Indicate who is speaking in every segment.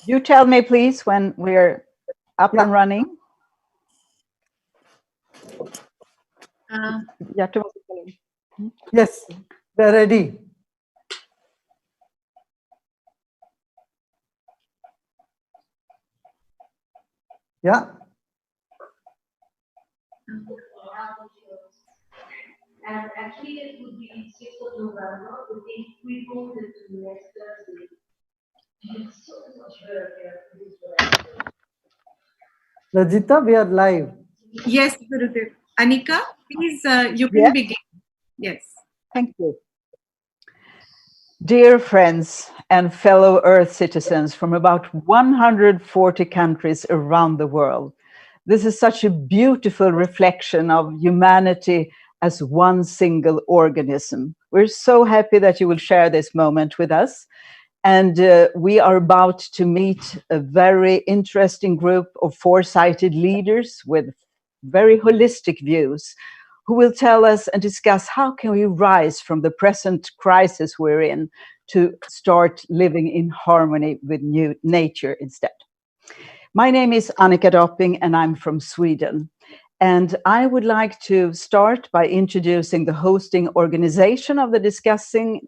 Speaker 1: You tell me, please, when we're up and running.
Speaker 2: Yes, they're ready. Yeah.
Speaker 3: And actually, it would be 6th of November. We moved it to next Thursday. It's so much better.
Speaker 2: Rajita, we are live.
Speaker 4: Yes, Gurudev. Anika, please, you can begin. Yes.
Speaker 1: Thank you. Dear friends and fellow Earth citizens from about 140 countries around the world, this is such a beautiful reflection of humanity as one single organism. We're so happy that you will share this moment with us. And we are about to meet a very interesting group of foresighted leaders with very holistic views who will tell us and discuss how can we rise from the present crisis we're in to start living in harmony with new nature instead. My name is Annika Dopping and I'm from Sweden. And I would like to start by introducing the hosting organization of the discussion,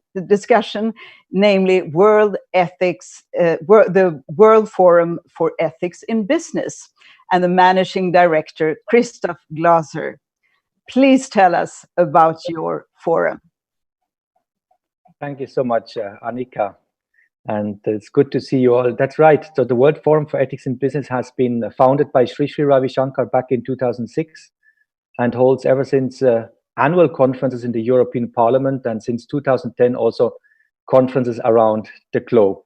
Speaker 1: namely the World Forum for Ethics in Business, and the managing director, Christoph Glaser. Please tell us about your forum.
Speaker 5: Thank you so much, Annika. And it's good to see you all. That's right. So the World Forum for Ethics in Business has been founded by Sri Ravi Shankar back in 2006 and holds ever since annual conferences in the European Parliament, and since 2010 also conferences around the globe.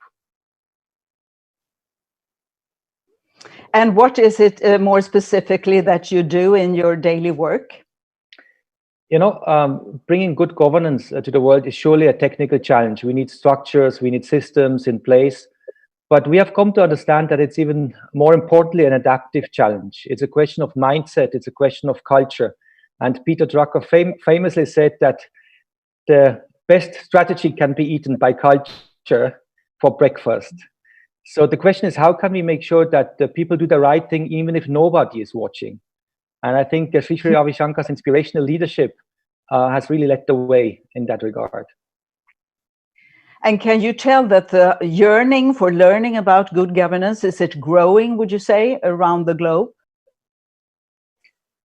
Speaker 1: And what is it more specifically that you do in your daily work?
Speaker 5: You know, bringing good governance to the world is surely a technical challenge. We need structures, we need systems in place, but we have come to understand that it's even more importantly an adaptive challenge. It's a question of mindset, it's a question of culture. And Peter Drucker famously said that the best strategy can be eaten by culture for breakfast. So the question is, how can we make sure that the people do the right thing even if nobody is watching? And I think Sri Ravi Shankar's inspirational leadership has really led the way in that regard.
Speaker 1: And can you tell that the yearning for learning about good governance, is it growing, would you say, around the globe?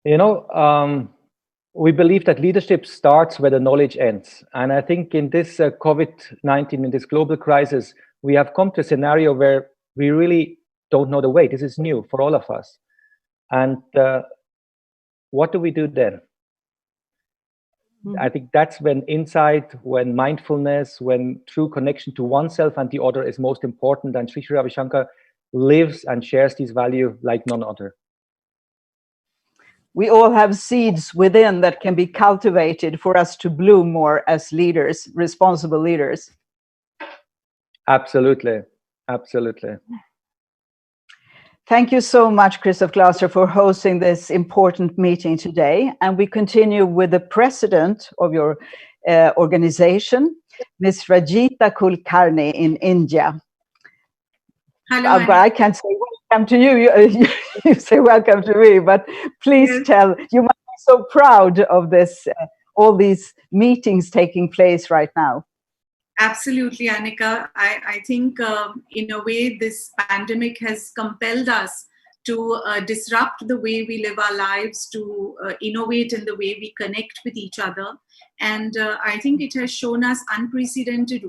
Speaker 5: You know, we believe that leadership starts where the knowledge ends. And I think in this COVID-19, in this global crisis, we have come to a scenario where we really don't know the way. This is new for all of us. And what do we do then? I think that's when insight, when mindfulness, when true connection to oneself and the other is most important. And Sri Ravi Shankar lives and shares these values like none other.
Speaker 1: We all have seeds within that can be cultivated for us to bloom more as leaders, responsible leaders.
Speaker 5: Absolutely. Absolutely.
Speaker 1: Thank you so much, Christoph Glaser, for hosting this important meeting today. And we continue with the president of your organization, Ms. Rajita Kulkarni in India.
Speaker 4: Hello.
Speaker 1: I can't say welcome to you. You say welcome to me, but please tell, you must be so proud of this, all these meetings taking place right now.
Speaker 4: Absolutely, Annika. I think in a way this pandemic has compelled us to disrupt the way we live our lives, to innovate in the way we connect with each other. And I think it has shown us unprecedented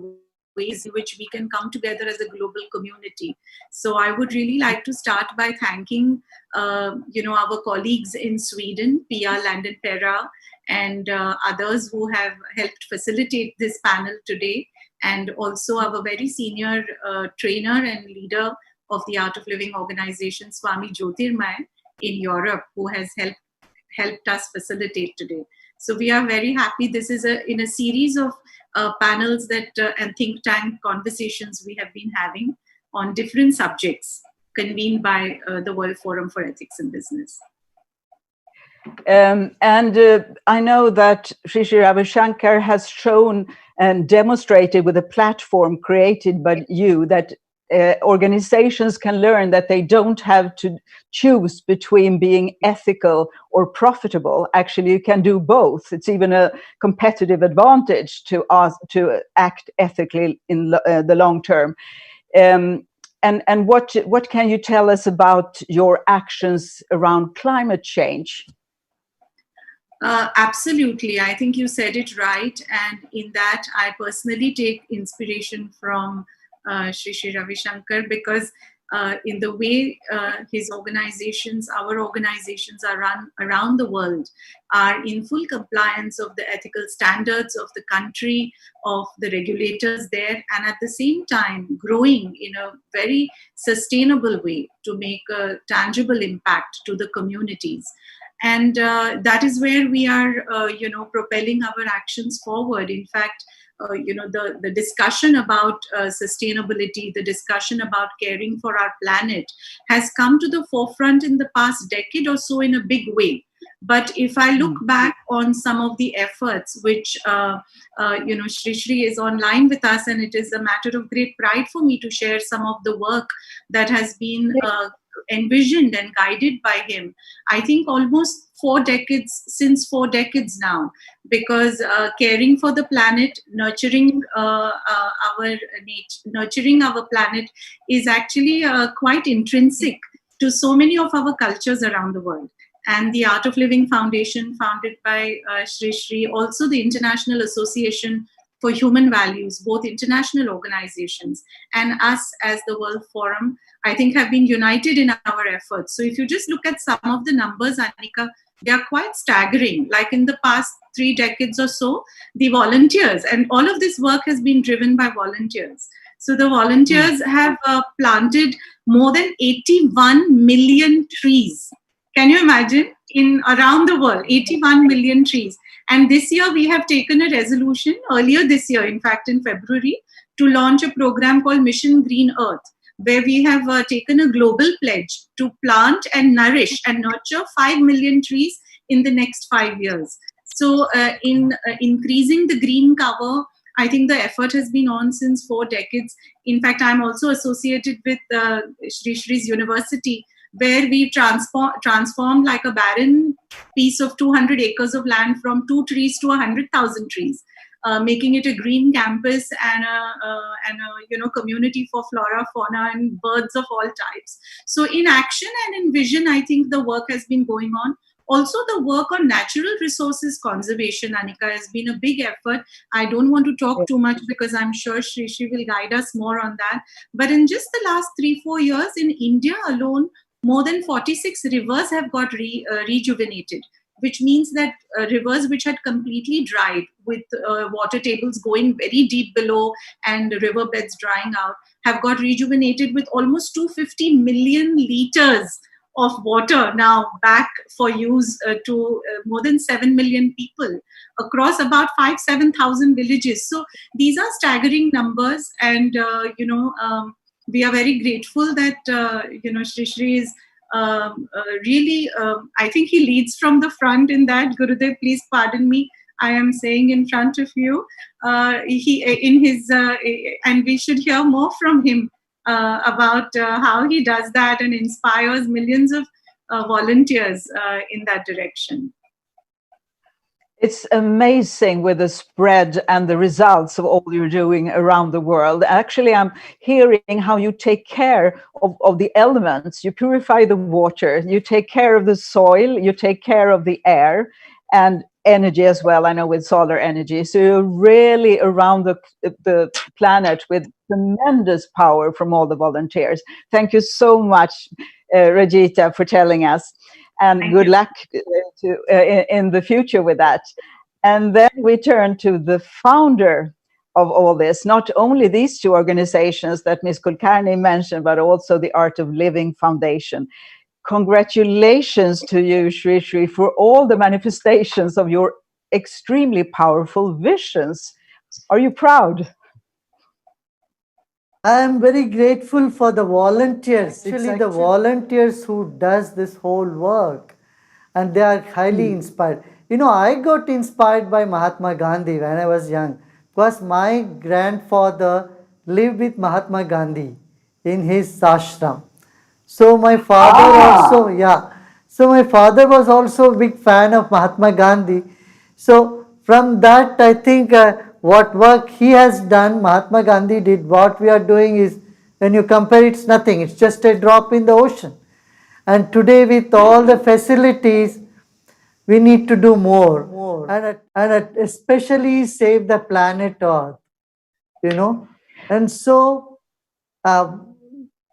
Speaker 4: ways in which we can come together as a global community. So I would really like to start by thanking our colleagues in Sweden, Pia Landenpera, and others who have helped facilitate this panel today, and also our very senior trainer and leader of the Art of Living organization, Swami Jyotirmay in Europe, who has helped us facilitate today. So we are very happy. This is in a series of panels that and think tank conversations we have been having on different subjects convened by the World Forum for Ethics in Business.
Speaker 1: I know that Sri Ravi Shankar has shown and demonstrated with a platform created by you that organizations can learn that they don't have to choose between being ethical or profitable. Actually, you can do both. It's even a competitive advantage to act ethically in the long term. And what can you tell us about your actions around climate change?
Speaker 4: Absolutely. I think you said it right. And in that, I personally take inspiration from Shri Ravi Shankar, because in the way his organizations, our organizations are run around the world, are in full compliance of the ethical standards of the country, of the regulators there, and at the same time growing in a very sustainable way to make a tangible impact to the communities. And that is where we are propelling our actions forward. In fact, the discussion about sustainability, the discussion about caring for our planet has come to the forefront in the past decade or so in a big way. But if I look back on some of the efforts which Shri is online with us, and it is a matter of great pride for me to share some of the work that has been envisioned and guided by him. I think almost 4 decades, since 4 decades now, because caring for the planet, nurturing nurturing our planet is actually quite intrinsic to so many of our cultures around the world. And the Art of Living Foundation, founded by Shri, also the International Association for Human Values, both international organizations and us as the World Forum, I think have been united in our efforts. So if you just look at some of the numbers, Annika, they are quite staggering. Like in the past 3 decades or so, the volunteers, and all of this work has been driven by volunteers. So the volunteers have planted more than 81 million trees. Can you imagine? In around the world, 81 million trees. And this year we have taken a resolution, earlier this year, in fact, in February, to launch a program called Mission Green Earth, where we have taken a global pledge to plant and nourish and nurture 5 million trees in the next 5 years. So in increasing the green cover, I think the effort has been on since 4 decades. In fact, I'm also associated with Shri's university, where we transformed like a barren piece of 200 acres of land from 2 trees to 100,000 trees, making it a green campus and a community for flora, fauna, and birds of all types. So in action and in vision, I think the work has been going on. Also, the work on natural resources conservation, Annika, has been a big effort. I don't want to talk too much because I'm sure Shri will guide us more on that. But in just the last 3-4 years, in India alone, more than 46 rivers have got rejuvenated, which means that rivers which had completely dried, with water tables going very deep below and riverbeds drying out, have got rejuvenated with almost 250 million liters of water now back for use to more than 7 million people across about 5,000-7,000 villages. So these are staggering numbers, and we are very grateful that Shri is really. I think he leads from the front in that. Gurudev, please pardon me. I am saying in front of you. He in his and we should hear more from him about how he does that and inspires millions of volunteers in that direction.
Speaker 1: It's amazing with the spread and the results of all you're doing around the world. Actually, I'm hearing how you take care of the elements. You purify the water, you take care of the soil, you take care of the air, and energy as well, I know, with solar energy. So you're really around the planet with tremendous power from all the volunteers. Thank you so much, Rajita, for telling us. And
Speaker 4: Thank
Speaker 1: good
Speaker 4: you.
Speaker 1: luck in the future with that. And then we turn to the founder of all this, not only these 2 organizations that Ms. Kulkarni mentioned, but also the Art of Living Foundation. Congratulations to you, Shri, for all the manifestations of your extremely powerful visions. Are you proud?
Speaker 2: I am very grateful for the volunteers. Actually, the volunteers who does this whole work, and they are highly inspired. I got inspired by Mahatma Gandhi when I was young. It because my grandfather lived with Mahatma Gandhi in his ashram. So my father also, yeah. So my father was also a big fan of Mahatma Gandhi. So from that, I think what work he has done, Mahatma Gandhi did, what we are doing is, when you compare, it's nothing. It's just a drop in the ocean. And today, with all the facilities, we need to do more. And especially save the planet Earth, you know. And so, uh,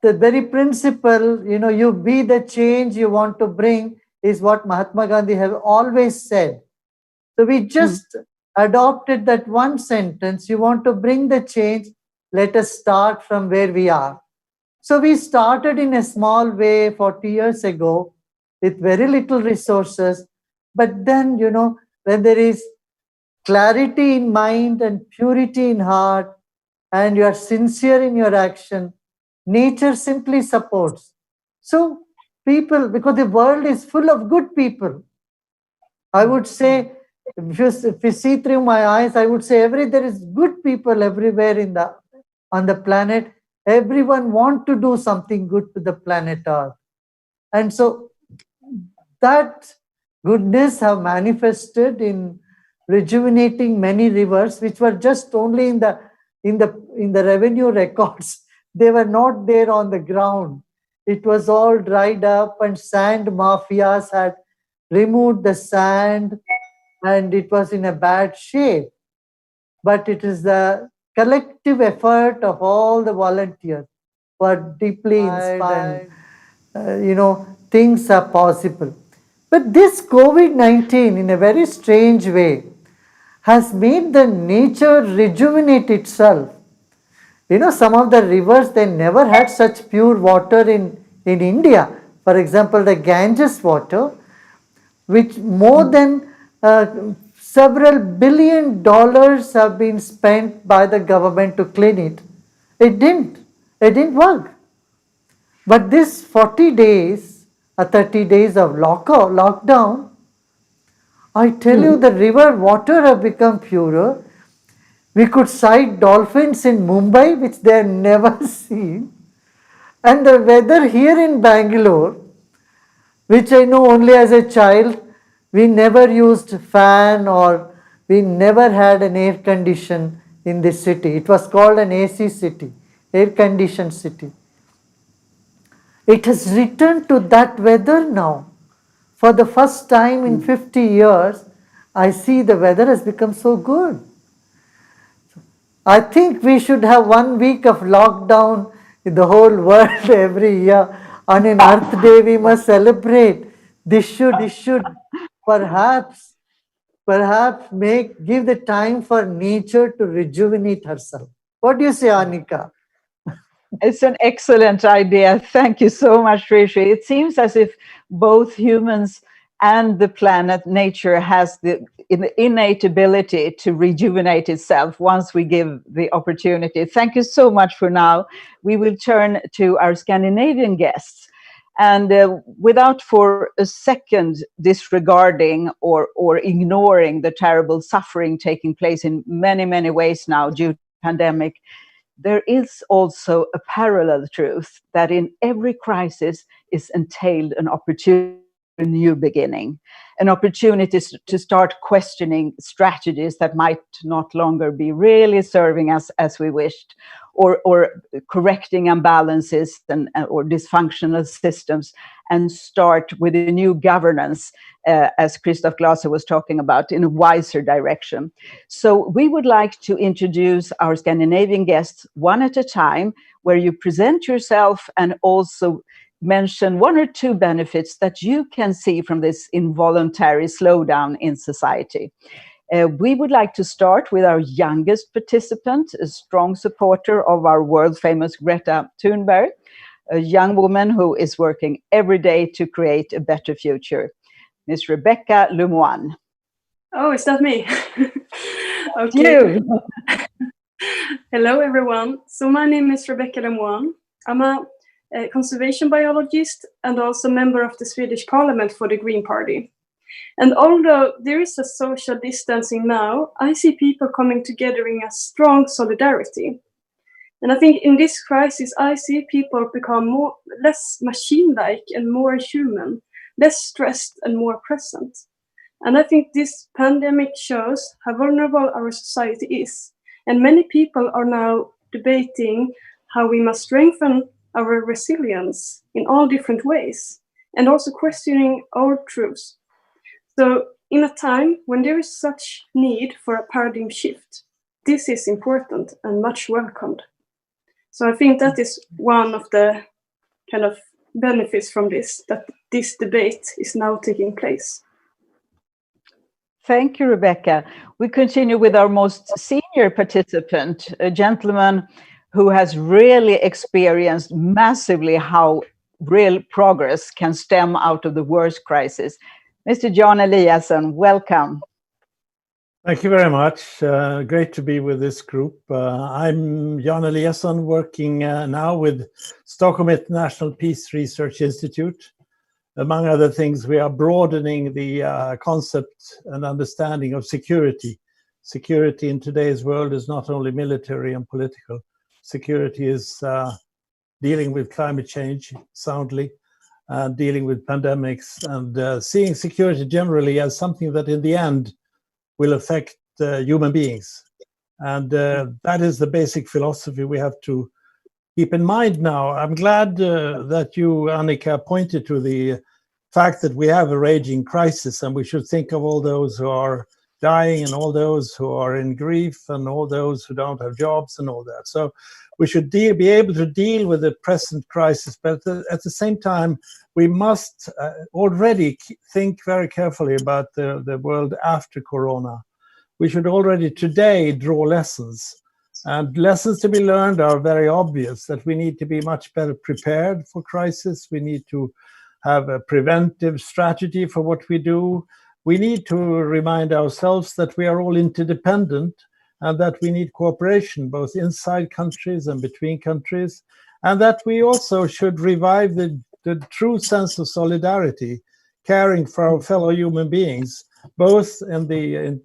Speaker 2: the very principle, you be the change you want to bring, is what Mahatma Gandhi have always said. So we just adopted that one sentence: you want to bring the change, let us start from where we are. So we started in a small way 40 years ago with very little resources. But then, when there is clarity in mind and purity in heart, and you are sincere in your action, nature simply supports. So people, because the world is full of good people, I would say, if you see through my eyes, I would say there is good people everywhere on the planet. Everyone want to do something good to the planet Earth. And so that goodness have manifested in rejuvenating many rivers, which were just only in the revenue records. They were not there on the ground. It was all dried up, and sand mafias had removed the sand, and it was in a bad shape. But it is the collective effort of all the volunteers who are deeply inspired, and things are possible. But this COVID-19, in a very strange way, has made the nature rejuvenate itself. Some of the rivers, they never had such pure water in India. For example, the Ganges water, which more than several $billions have been spent by the government to clean it. It didn't work. But this 40 days or 30 days of lockdown, I tell you, the river water have become purer. We could sight dolphins in Mumbai, which they had never seen. And the weather here in Bangalore, which I know only as a child, we never used fan, or we never had an air condition in this city. It was called an AC city, air conditioned city. It has returned to that weather now. For the first time in 50 years, I see the weather has become so good. I think we should have 1 week of lockdown in the whole world every year. On an Earth Day, we must celebrate. This should perhaps give the time for nature to rejuvenate herself. What do you say, Anika?
Speaker 1: It's an excellent idea. Thank you so much, Rishi. It seems as if both humans and the planet, nature, has the innate ability to rejuvenate itself once we give the opportunity. Thank you so much for now. We will turn to our Scandinavian guests. And without for a second disregarding or ignoring the terrible suffering taking place in many, many ways now due to the pandemic, there is also a parallel truth that in every crisis is entailed an opportunity, a new beginning, an opportunity to start questioning strategies that might not longer be really serving us as we wished, or correcting imbalances or dysfunctional systems, and start with a new governance, as Christoph Glaser was talking about, in a wiser direction. So we would like to introduce our Scandinavian guests one at a time, where you present yourself and also mention one or two benefits that you can see from this involuntary slowdown in society. We would like to start with our youngest participant, a strong supporter of our world-famous Greta Thunberg, a young woman who is working every day to create a better future. Ms. Rebecca Lemoine.
Speaker 6: Oh, is that me? Okay.
Speaker 1: You.
Speaker 6: Hello, everyone. So my name is Rebecca Lemoine. I'm a conservation biologist and also member of the Swedish Parliament for the Green Party. And although there is a social distancing now, I see people coming together in a strong solidarity. And I think in this crisis, I see people become less machine-like and more human, less stressed and more present. And I think this pandemic shows how vulnerable our society is. And many people are now debating how we must strengthen our resilience in all different ways, and also questioning old truths. So in a time when there is such need for a paradigm shift, this is important and much welcomed. So I think that is one of the kind of benefits from this, that this debate is now taking place.
Speaker 1: Thank you, Rebecca. We continue with our most senior participant, a gentleman who has really experienced massively how real progress can stem out of the worst crisis. Mr. Jan Eliasson, welcome.
Speaker 7: Thank you very much. Great to be with this group. I'm Jan Eliasson, working now with Stockholm International Peace Research Institute. Among other things, we are broadening the concept and understanding of security. Security in today's world is not only military and political. Security is dealing with climate change soundly, dealing with pandemics, and seeing security generally as something that in the end will affect human beings. And that is the basic philosophy we have to keep in mind now. I'm glad that you, Annika, pointed to the fact that we have a raging crisis, and we should think of all those who are dying and all those who are in grief and all those who don't have jobs and all that. So we should be able to deal with the present crisis, but at the same time, we must already think very carefully about the world after Corona. We should already today draw lessons. And lessons to be learned are very obvious, that we need to be much better prepared for crisis. We need to have a preventive strategy for what we do. We need to remind ourselves that we are all interdependent and that we need cooperation both inside countries and between countries, and that we also should revive the true sense of solidarity, caring for our fellow human beings, both in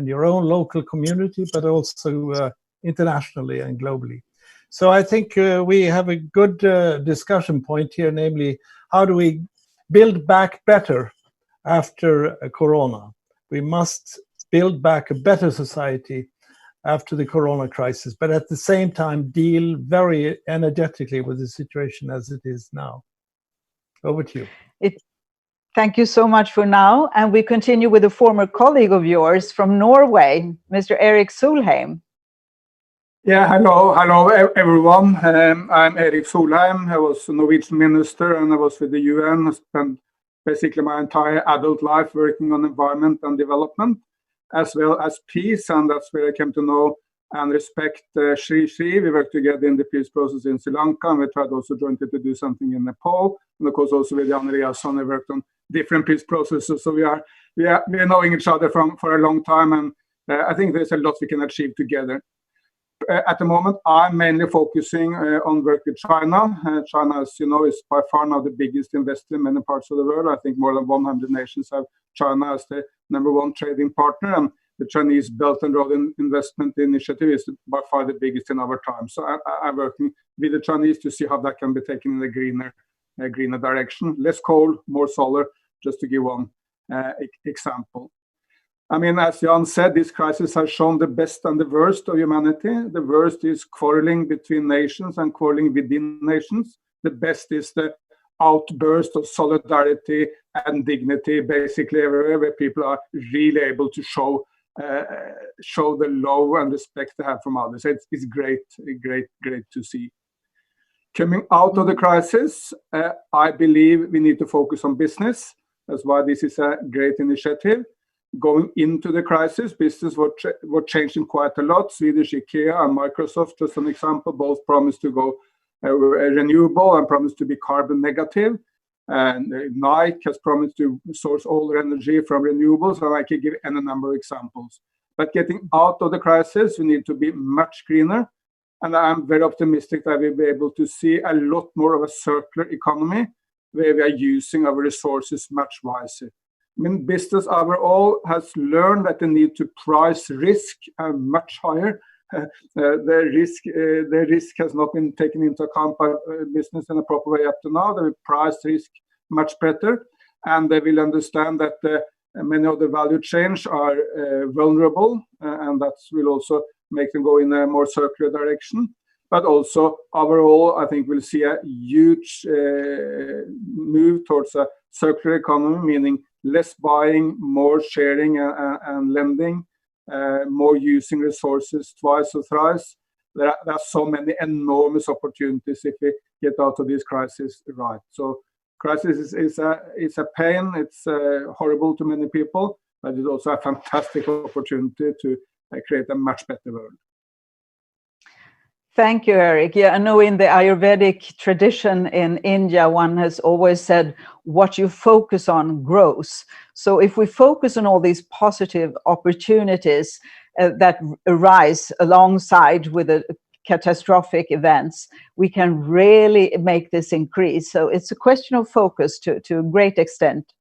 Speaker 7: your own local community, but also internationally and globally. So I think we have a good discussion point here, namely, how do we build back better after Corona? We must build back a better society after the Corona crisis, but at the same time deal very energetically with the situation as it is now. Over to you.
Speaker 1: Thank you so much for now. And we continue with a former colleague of yours from Norway, Mr. Erik Solheim.
Speaker 8: Yeah, hello everyone. I'm Erik Solheim. I was a Norwegian minister and I was with the UN. I spent basically my entire adult life working on environment and development, as well as peace, and that's where I came to know and respect Shri. We worked together in the peace process in Sri Lanka, and we tried also jointly to do something in Nepal, and of course also with Jan Eliasson, I worked on different peace processes. So we are knowing each other for a long time, and I think there's a lot we can achieve together. At the moment, I'm mainly focusing on work with China. China, as you know, is by far now the biggest investor in many parts of the world. I think more than 100 nations have China as the #1 trading partner, and the Chinese Belt and Road Investment Initiative is by far the biggest in our time. So I'm working with the Chinese to see how that can be taken in a greener direction. Less coal, more solar, just to give one example. I mean, as Jan said, this crisis has shown the best and the worst of humanity. The worst is quarreling between nations and quarreling within nations. The best is the outburst of solidarity and dignity, basically everywhere, where people are really able to show the love and respect they have from others. It's great to see. Coming out of the crisis, I believe we need to focus on business. That's why this is a great initiative. Going into the crisis, business were changing quite a lot. Swedish IKEA and Microsoft, just an example, both promised to go renewable and promised to be carbon negative. And Nike has promised to source all their energy from renewables, and I can give any number of examples. But getting out of the crisis, we need to be much greener. And I'm very optimistic that we'll be able to see a lot more of a circular economy, where we are using our resources much wiser. I mean, business overall has learned that they need to price risk much higher. The risk has not been taken into account by business in a proper way up to now. They will price risk much better, and they will understand that many of the value chains are vulnerable, and that will also make them go in a more circular direction. But also overall, I think we'll see a huge move towards a circular economy, meaning less buying, more sharing and lending, more using resources twice or thrice. There are so many enormous opportunities if we get out of this crisis right. So crisis is a pain. It's horrible to many people, but it's also a fantastic opportunity to create a much better world.
Speaker 1: Thank you, Eric. Yeah, I know in the Ayurvedic tradition in India, one has always said, what you focus on grows. So if we focus on all these positive opportunities that arise alongside with the catastrophic events, we can really make this increase. So it's a question of focus to a great extent.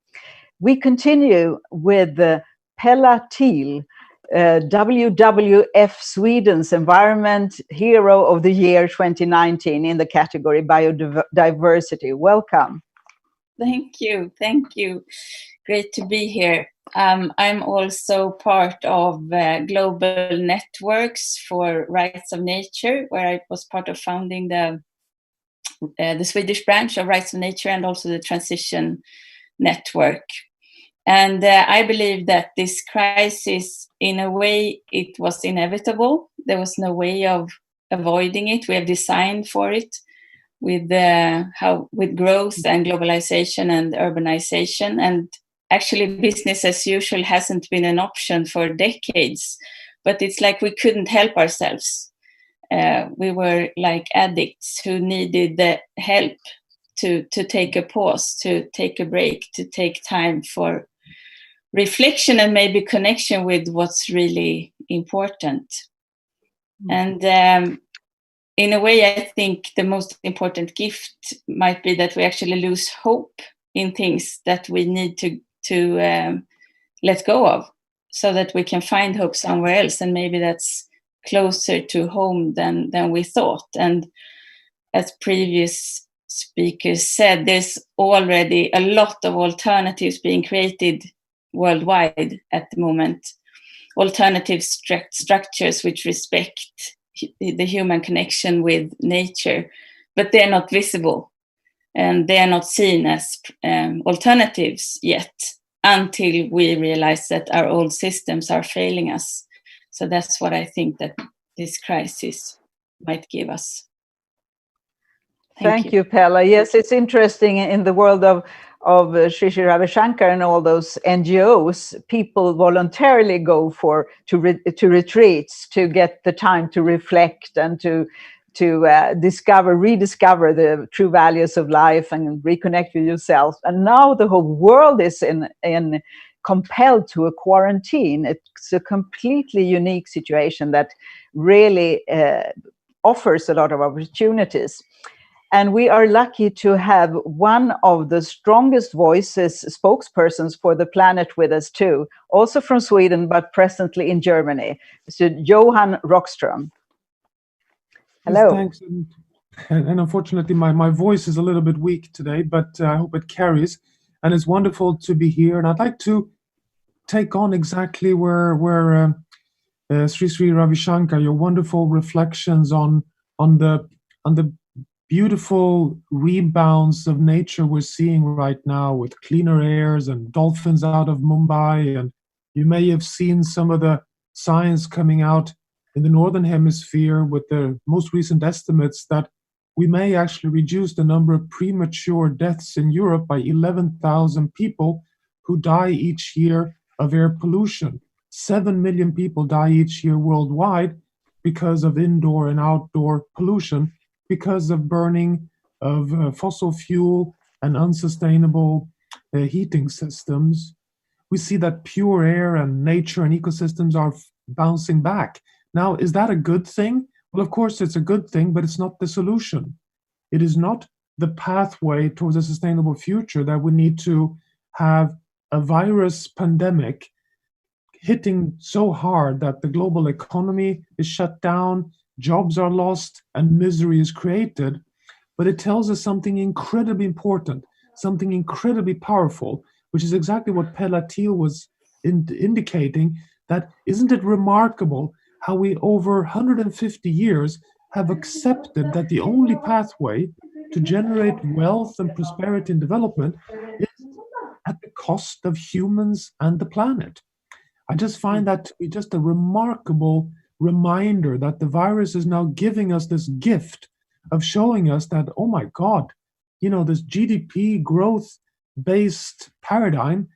Speaker 1: We continue with Pella Thiel, WWF Sweden's Environment Hero of the Year 2019 in the category Biodiversity. Welcome.
Speaker 9: Thank you. Thank you. Great to be here. I'm also part of Global Networks for Rights of Nature, where I was part of founding the Swedish branch of Rights of Nature and also the Transition Network. And I believe that this crisis, in a way, it was inevitable. There was no way of avoiding it. We have designed for it with growth and globalization and urbanization. And actually, business as usual hasn't been an option for decades. But it's like we couldn't help ourselves. We were like addicts who needed the help to take a pause, to take a break, to take time for reflection and maybe connection with what's really important. And in a way, I think the most important gift might be that we actually lose hope in things that we need to let go of, so that we can find hope somewhere else, and maybe that's closer to home than we thought. And as previous speakers said, there's already a lot of alternatives being created worldwide at the moment, alternative structures which respect the human connection with nature, but they're not visible and they're not seen as alternatives yet, until we realize that our old systems are failing us. So that's what I think that this crisis might give us.
Speaker 1: Thank you, Pella. Yes, it's interesting in the world of Sri Ravi Shankar and all those NGOs, people voluntarily go to retreats to get the time to reflect and to rediscover the true values of life and reconnect with yourself. And now the whole world is in compelled to a quarantine. It's a completely unique situation that really offers a lot of opportunities. And we are lucky to have one of the strongest voices, spokespersons for the planet with us too, also from Sweden, but presently in Germany, Mr. Johan Rockström. Hello.
Speaker 10: Yes, thanks. And unfortunately, my voice is a little bit weak today, but I hope it carries. And it's wonderful to be here. And I'd like to take on exactly where Sri Ravi Shankar, your wonderful reflections on the beautiful rebounds of nature we're seeing right now, with cleaner airs and dolphins out of Mumbai. And you may have seen some of the science coming out in the Northern Hemisphere with the most recent estimates that we may actually reduce the number of premature deaths in Europe by 11,000 people who die each year of air pollution. 7 million people die each year worldwide because of indoor and outdoor pollution, because of burning of fossil fuel and unsustainable heating systems. We see that pure air and nature and ecosystems are bouncing back. Now, is that a good thing? Well, of course, it's a good thing, but it's not the solution. It is not the pathway towards a sustainable future that we need to have a virus pandemic hitting so hard that the global economy is shut down, jobs are lost, and misery is created. But it tells us something incredibly important, something incredibly powerful, which is exactly what Pelatil was indicating, that isn't it remarkable how we over 150 years have accepted that the only pathway to generate wealth and prosperity and development is at the cost of humans and the planet. I just find that to be just a remarkable reminder that the virus is now giving us this gift of showing us that, oh my God, this GDP growth based paradigm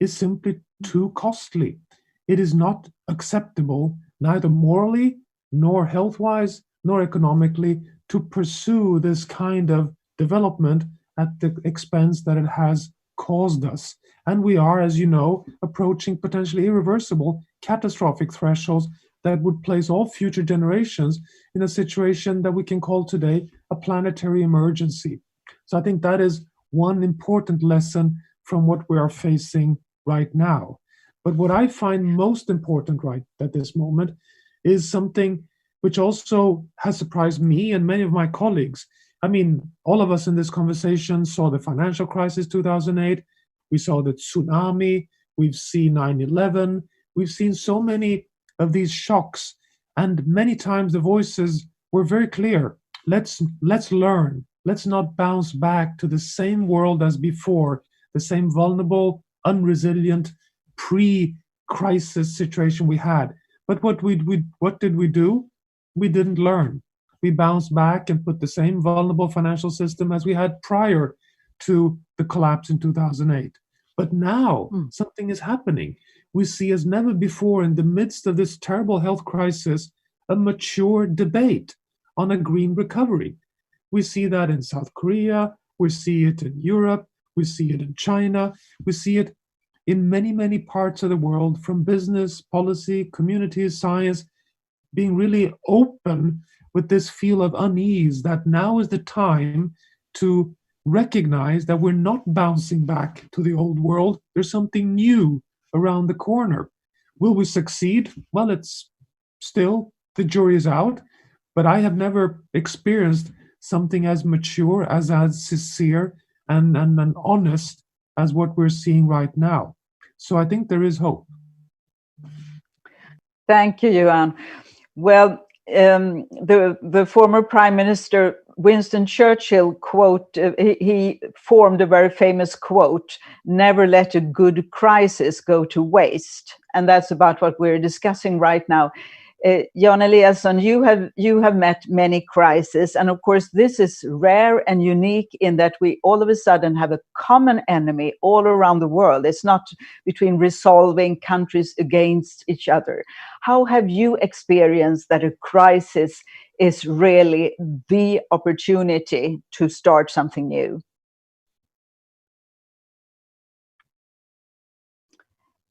Speaker 10: is simply too costly. It is not acceptable, neither morally, nor health wise, nor economically, to pursue this kind of development at the expense that it has caused us. And we are, as you know, approaching potentially irreversible, catastrophic thresholds that would place all future generations in a situation that we can call today a planetary emergency. So I think that is one important lesson from what we are facing right now. But what I find most important right at this moment is something which also has surprised me and many of my colleagues. I mean, all of us in this conversation saw the financial crisis 2008. We saw the tsunami. We've seen 9/11. We've seen so many of these shocks. And many times the voices were very clear. Let's learn. Let's not bounce back to the same world as before, the same vulnerable, unresilient, pre-crisis situation we had. But what did we do? We didn't learn. We bounced back and put the same vulnerable financial system as we had prior to the collapse in 2008. But now something is happening. We see as never before in the midst of this terrible health crisis, a mature debate on a green recovery. We see that in South Korea, we see it in Europe, we see it in China, we see it in many, many parts of the world, from business, policy, communities, science, being really open with this feel of unease that now is the time to recognize that we're not bouncing back to the old world. There's something new around the corner. Will we succeed? Well, it's still, the jury is out, but I have never experienced something as mature, as sincere and honest as what we're seeing right now. So I think there is hope.
Speaker 1: Thank you, Johan. Well, the former Prime Minister Winston Churchill quote, he formed a very famous quote, "Never let a good crisis go to waste." And that's about what we're discussing right now. Jan Eliasson, you have met many crises, and of course this is rare and unique in that we all of a sudden have a common enemy all around the world. It's not between resolving countries against each other. How have you experienced that a crisis is really the opportunity to start something new?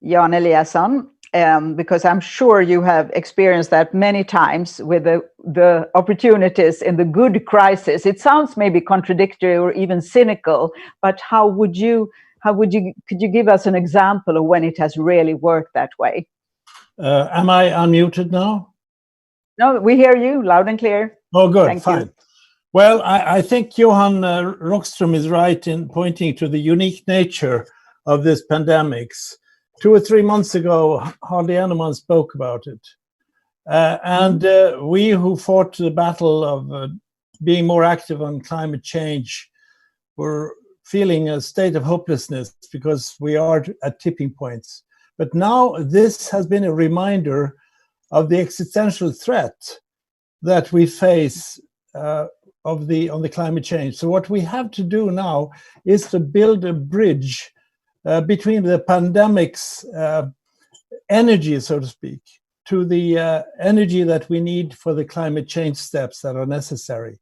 Speaker 1: Jan Eliasson, because I'm sure you have experienced that many times with the opportunities in the good crisis. It sounds maybe contradictory or even cynical, but could you give us an example of when it has really worked that way?
Speaker 7: Am I unmuted now?
Speaker 1: No, we hear you loud and clear.
Speaker 7: Oh, good,
Speaker 1: Thank
Speaker 7: fine.
Speaker 1: you.
Speaker 7: Well, I think Johan Rockström is right in pointing to the unique nature of this pandemics. 2 or 3 months ago, hardly anyone spoke about it. And we who fought the battle of being more active on climate change were feeling a state of hopelessness because we are at tipping points. But now this has been a reminder of the existential threat that we face on the climate change. So what we have to do now is to build a bridge between the pandemic's energy, so to speak, to the energy that we need for the climate change steps that are necessary.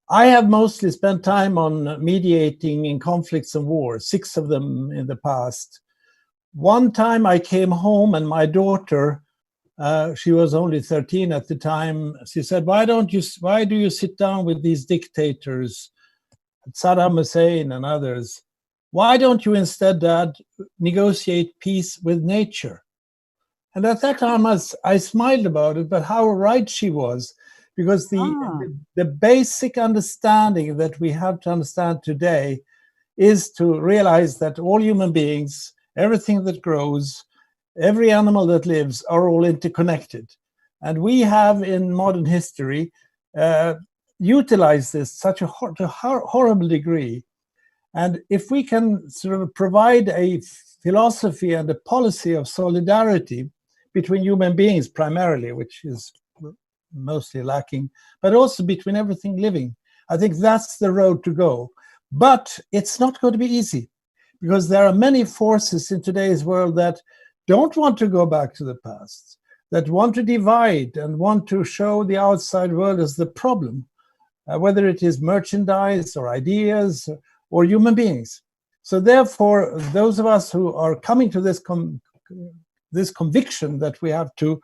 Speaker 7: I have mostly spent time on mediating in conflicts and wars, 6 of them in the past. One time I came home and my daughter, she was only 13 at the time, she said, why do you sit down with these dictators, Saddam Hussein and others? Why don't you instead, Dad, negotiate peace with nature? And at that time, I smiled about it, but how right she was, because the basic understanding that we have to understand today is to realize that all human beings, everything that grows, every animal that lives, are all interconnected. And we have in modern history utilized this to a horrible degree. And if we can sort of provide a philosophy and a policy of solidarity between human beings primarily, which is mostly lacking, but also between everything living, I think that's the road to go. But it's not going to be easy, because there are many forces in today's world that don't want to go back to the past, that want to divide and want to show the outside world as the problem, whether it is merchandise or ideas or human beings. So therefore, those of us who are coming to this conviction that we have to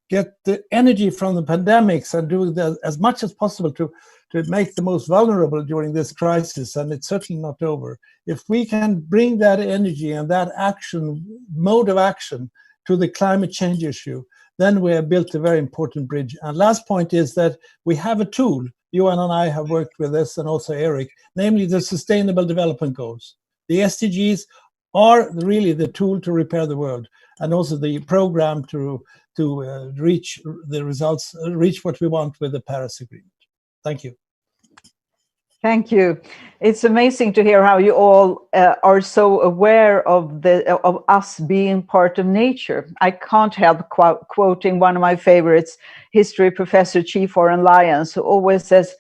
Speaker 7: get the energy from the pandemics and do as much as possible to make the most vulnerable during this crisis, and it's certainly not over. If we can bring that energy and that mode of action to the climate change issue, then we have built a very important bridge. And last point is that we have a tool. Johan and I have worked with this, and also Eric, namely the Sustainable Development Goals. The SDGs are really the tool to repair the world, and also the program to reach the results, reach what we want with the Paris Agreement. Thank you.
Speaker 1: Thank you. It's amazing to hear how you all are so aware of us being part of nature. I can't help quoting one of my favorites, history professor Chief Warren Lyons, who always says,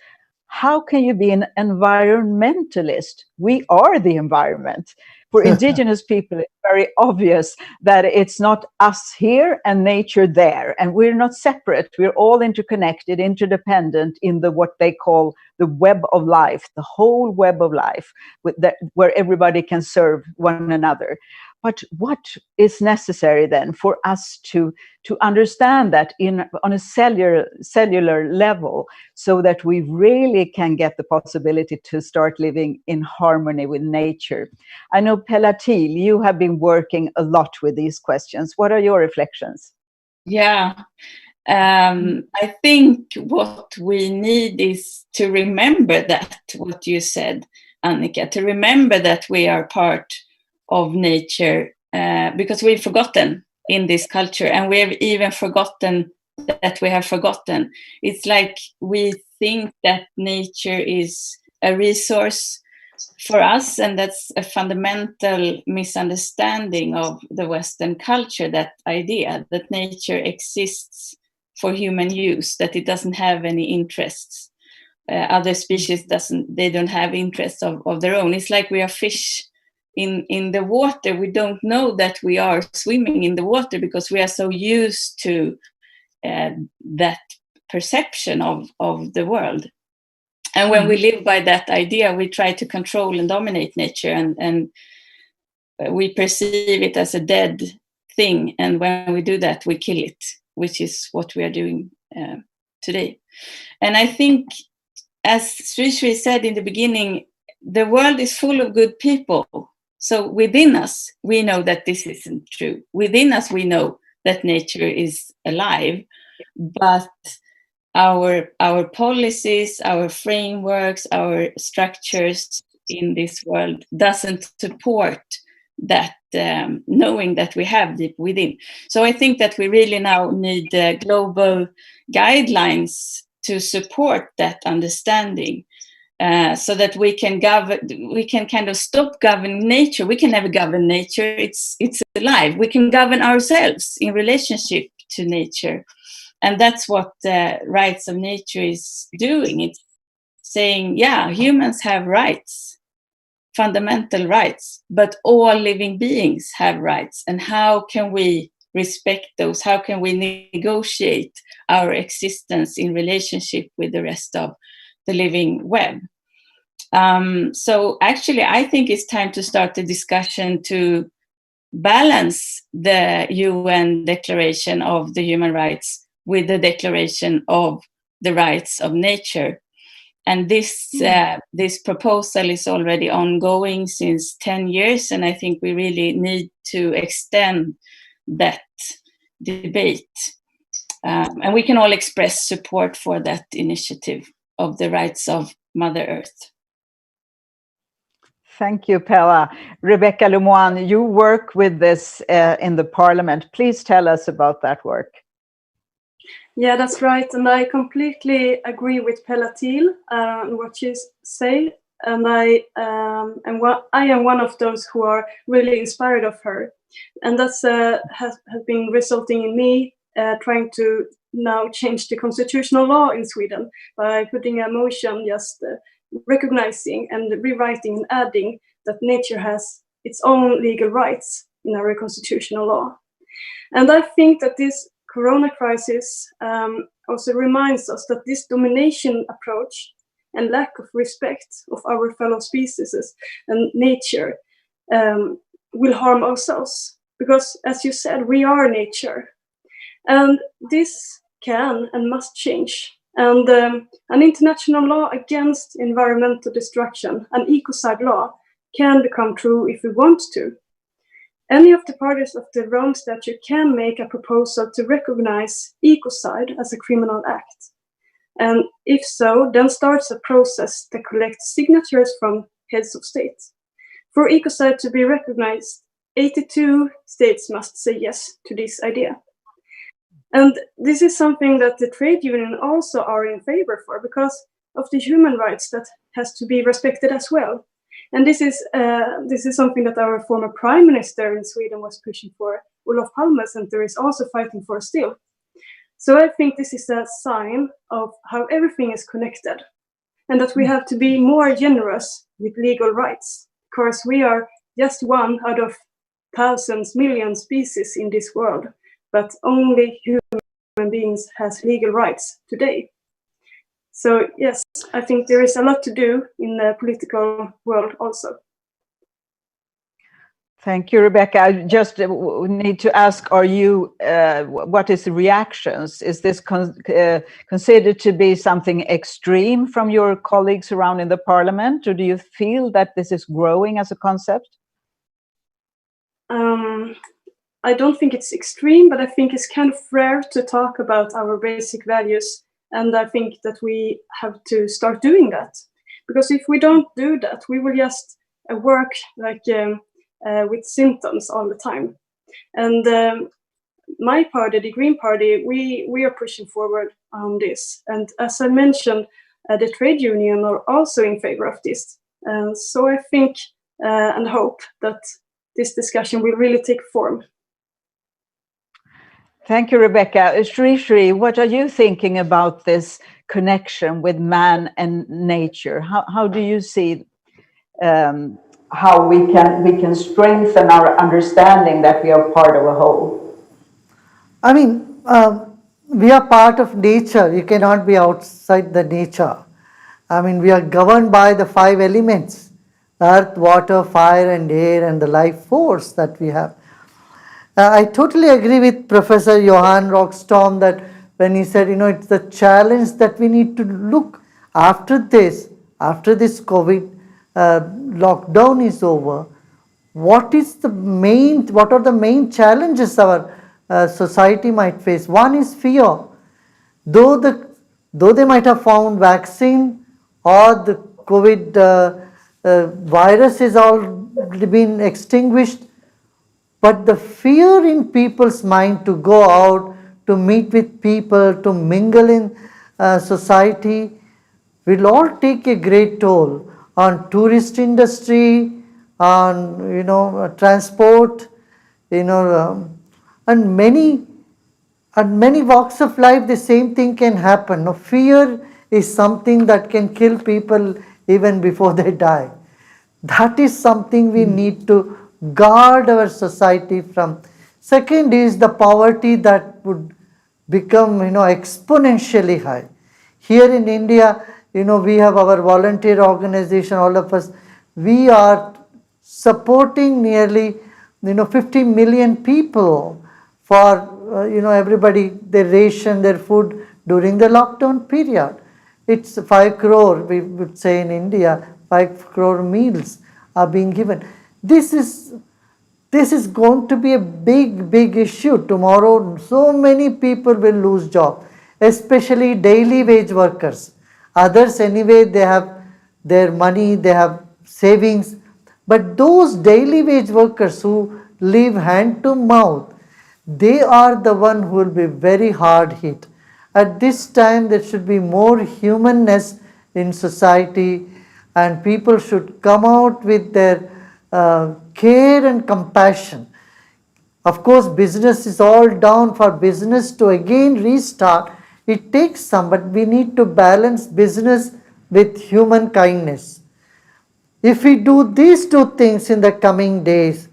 Speaker 1: "How can you be an environmentalist? We are the environment." For indigenous people, it's very obvious that it's not us here and nature there, and we're not separate. We're all interconnected, interdependent in what they call the web of life, the whole web of life, where everybody can serve one another. But what is necessary then for us to understand that on a cellular level, so that we really can get the possibility to start living in harmony with nature? I know, Pelatil, you have been working a lot with these questions. What are your reflections?
Speaker 9: Yeah, I think what we need is to remember that, what you said, Annika, to remember that we are part of nature, because we've forgotten in this culture, and we have even forgotten that we have forgotten. It's like we think that nature is a resource for us, and that's a fundamental misunderstanding of the Western culture, that idea that nature exists for human use, that it doesn't have any interests. Other species they don't have interests of their own. It's like we are fish in the water. We don't know that we are swimming in the water because we are so used to that perception of the world. And when we live by that idea, we try to control and dominate nature, and we perceive it as a dead thing. And when we do that, we kill it, which is what we are doing today. And I think, as Sri said in the beginning, the world is full of good people. So within us, we know that this isn't true. Within us, we know that nature is alive, but our policies, our frameworks, our structures in this world doesn't support that, knowing that we have deep within. So I think that we really now need global guidelines to support that understanding, so that we can kind of stop governing nature. We can never govern nature. It's alive. We can govern ourselves in relationship to nature. And that's what Rights of Nature is doing. It's saying, yeah, humans have rights, fundamental rights, but all living beings have rights. And how can we respect those? How can we negotiate our existence in relationship with the rest of the living web? So actually, I think it's time to start a discussion to balance the UN Declaration of the Human Rights with the Declaration of the Rights of Nature. And this proposal is already ongoing since 10 years, and I think we really need to extend that debate. And we can all express support for that initiative of the rights of Mother Earth.
Speaker 1: Thank you, Pella. Rebecca Lemoine, you work with this in the Parliament. Please tell us about that work.
Speaker 6: Yeah, that's right. And I completely agree with Pella Thiel and what she say. And I am one of those who are really inspired of her. And that's has been resulting in me trying to now change the constitutional law in Sweden by putting a motion just recognizing and rewriting and adding that nature has its own legal rights in our constitutional law. And I think that this Corona crisis also reminds us that this domination approach and lack of respect of our fellow species and nature will harm ourselves. Because, as you said, we are nature. And this can and must change. And an international law against environmental destruction, an ecocide law, can become true if we want to. Any of the parties of the Rome Statute can make a proposal to recognize ecocide as a criminal act. And if so, then starts a process that collects signatures from heads of state. For ecocide to be recognized, 82 states must say yes to this idea. And this is something that the trade union also are in favor for because of the human rights that has to be respected as well. And this is something that our former prime minister in Sweden was pushing for, Olof Palme, and there is also fighting for still. So I think this is a sign of how everything is connected and that we have to be more generous with legal rights because we are just one out of thousands, millions species in this world, but only human beings has legal rights today. So yes, I think there is a lot to do in the political world also.
Speaker 1: Thank you, Rebecca. I just need to ask, are you, what is the reactions? Is this considered to be something extreme from your colleagues around in the Parliament, or do you feel that this is growing as a concept?
Speaker 6: I don't think it's extreme, but I think it's kind of rare to talk about our basic values. And I think that we have to start doing that. Because if we don't do that, we will just work like with symptoms all the time. And my party, the Green Party, we are pushing forward on this. And as I mentioned, the trade union are also in favor of this. And so I think and hope that this discussion will really take form.
Speaker 1: Thank you, Rebecca. Shri, what are you thinking about this connection with man and nature? How do you see how we can strengthen our understanding that we are part of a whole?
Speaker 2: I mean, we are part of nature. You cannot be outside the nature. I mean, we are governed by the 5 elements: earth, water, fire, and air, and the life force that we have. I totally agree with Professor Johan Rockström that when he said, it's the challenge that we need to look after this COVID lockdown is over. What are the main challenges our society might face? One is fear. Though they might have found vaccine or the COVID virus has already been extinguished, but the fear in people's mind to go out, to meet with people, to mingle in society will all take a great toll on tourist industry, on transport, and many walks of life. The same thing can happen. Now, fear is something that can kill people even before they die. That is something we need to guard our society from. Second is the poverty that would become exponentially high. Here in India, we have our volunteer organization, all of us. We are supporting nearly 50 million people for everybody, their ration, their food during the lockdown period. It's 5 crore, we would say in India, 5 crore meals are being given. This is going to be a big issue. Tomorrow, so many people will lose job, especially daily wage workers. Others, anyway, they have their money, they have savings. But those daily wage workers who live hand to mouth, they are the one who will be very hard hit. At this time, there should be more humanness in society, and people should come out with their care and compassion. Of course, business is all down. For business to again restart, it takes some, but we need to balance business with human kindness. If we do these two things in the coming days,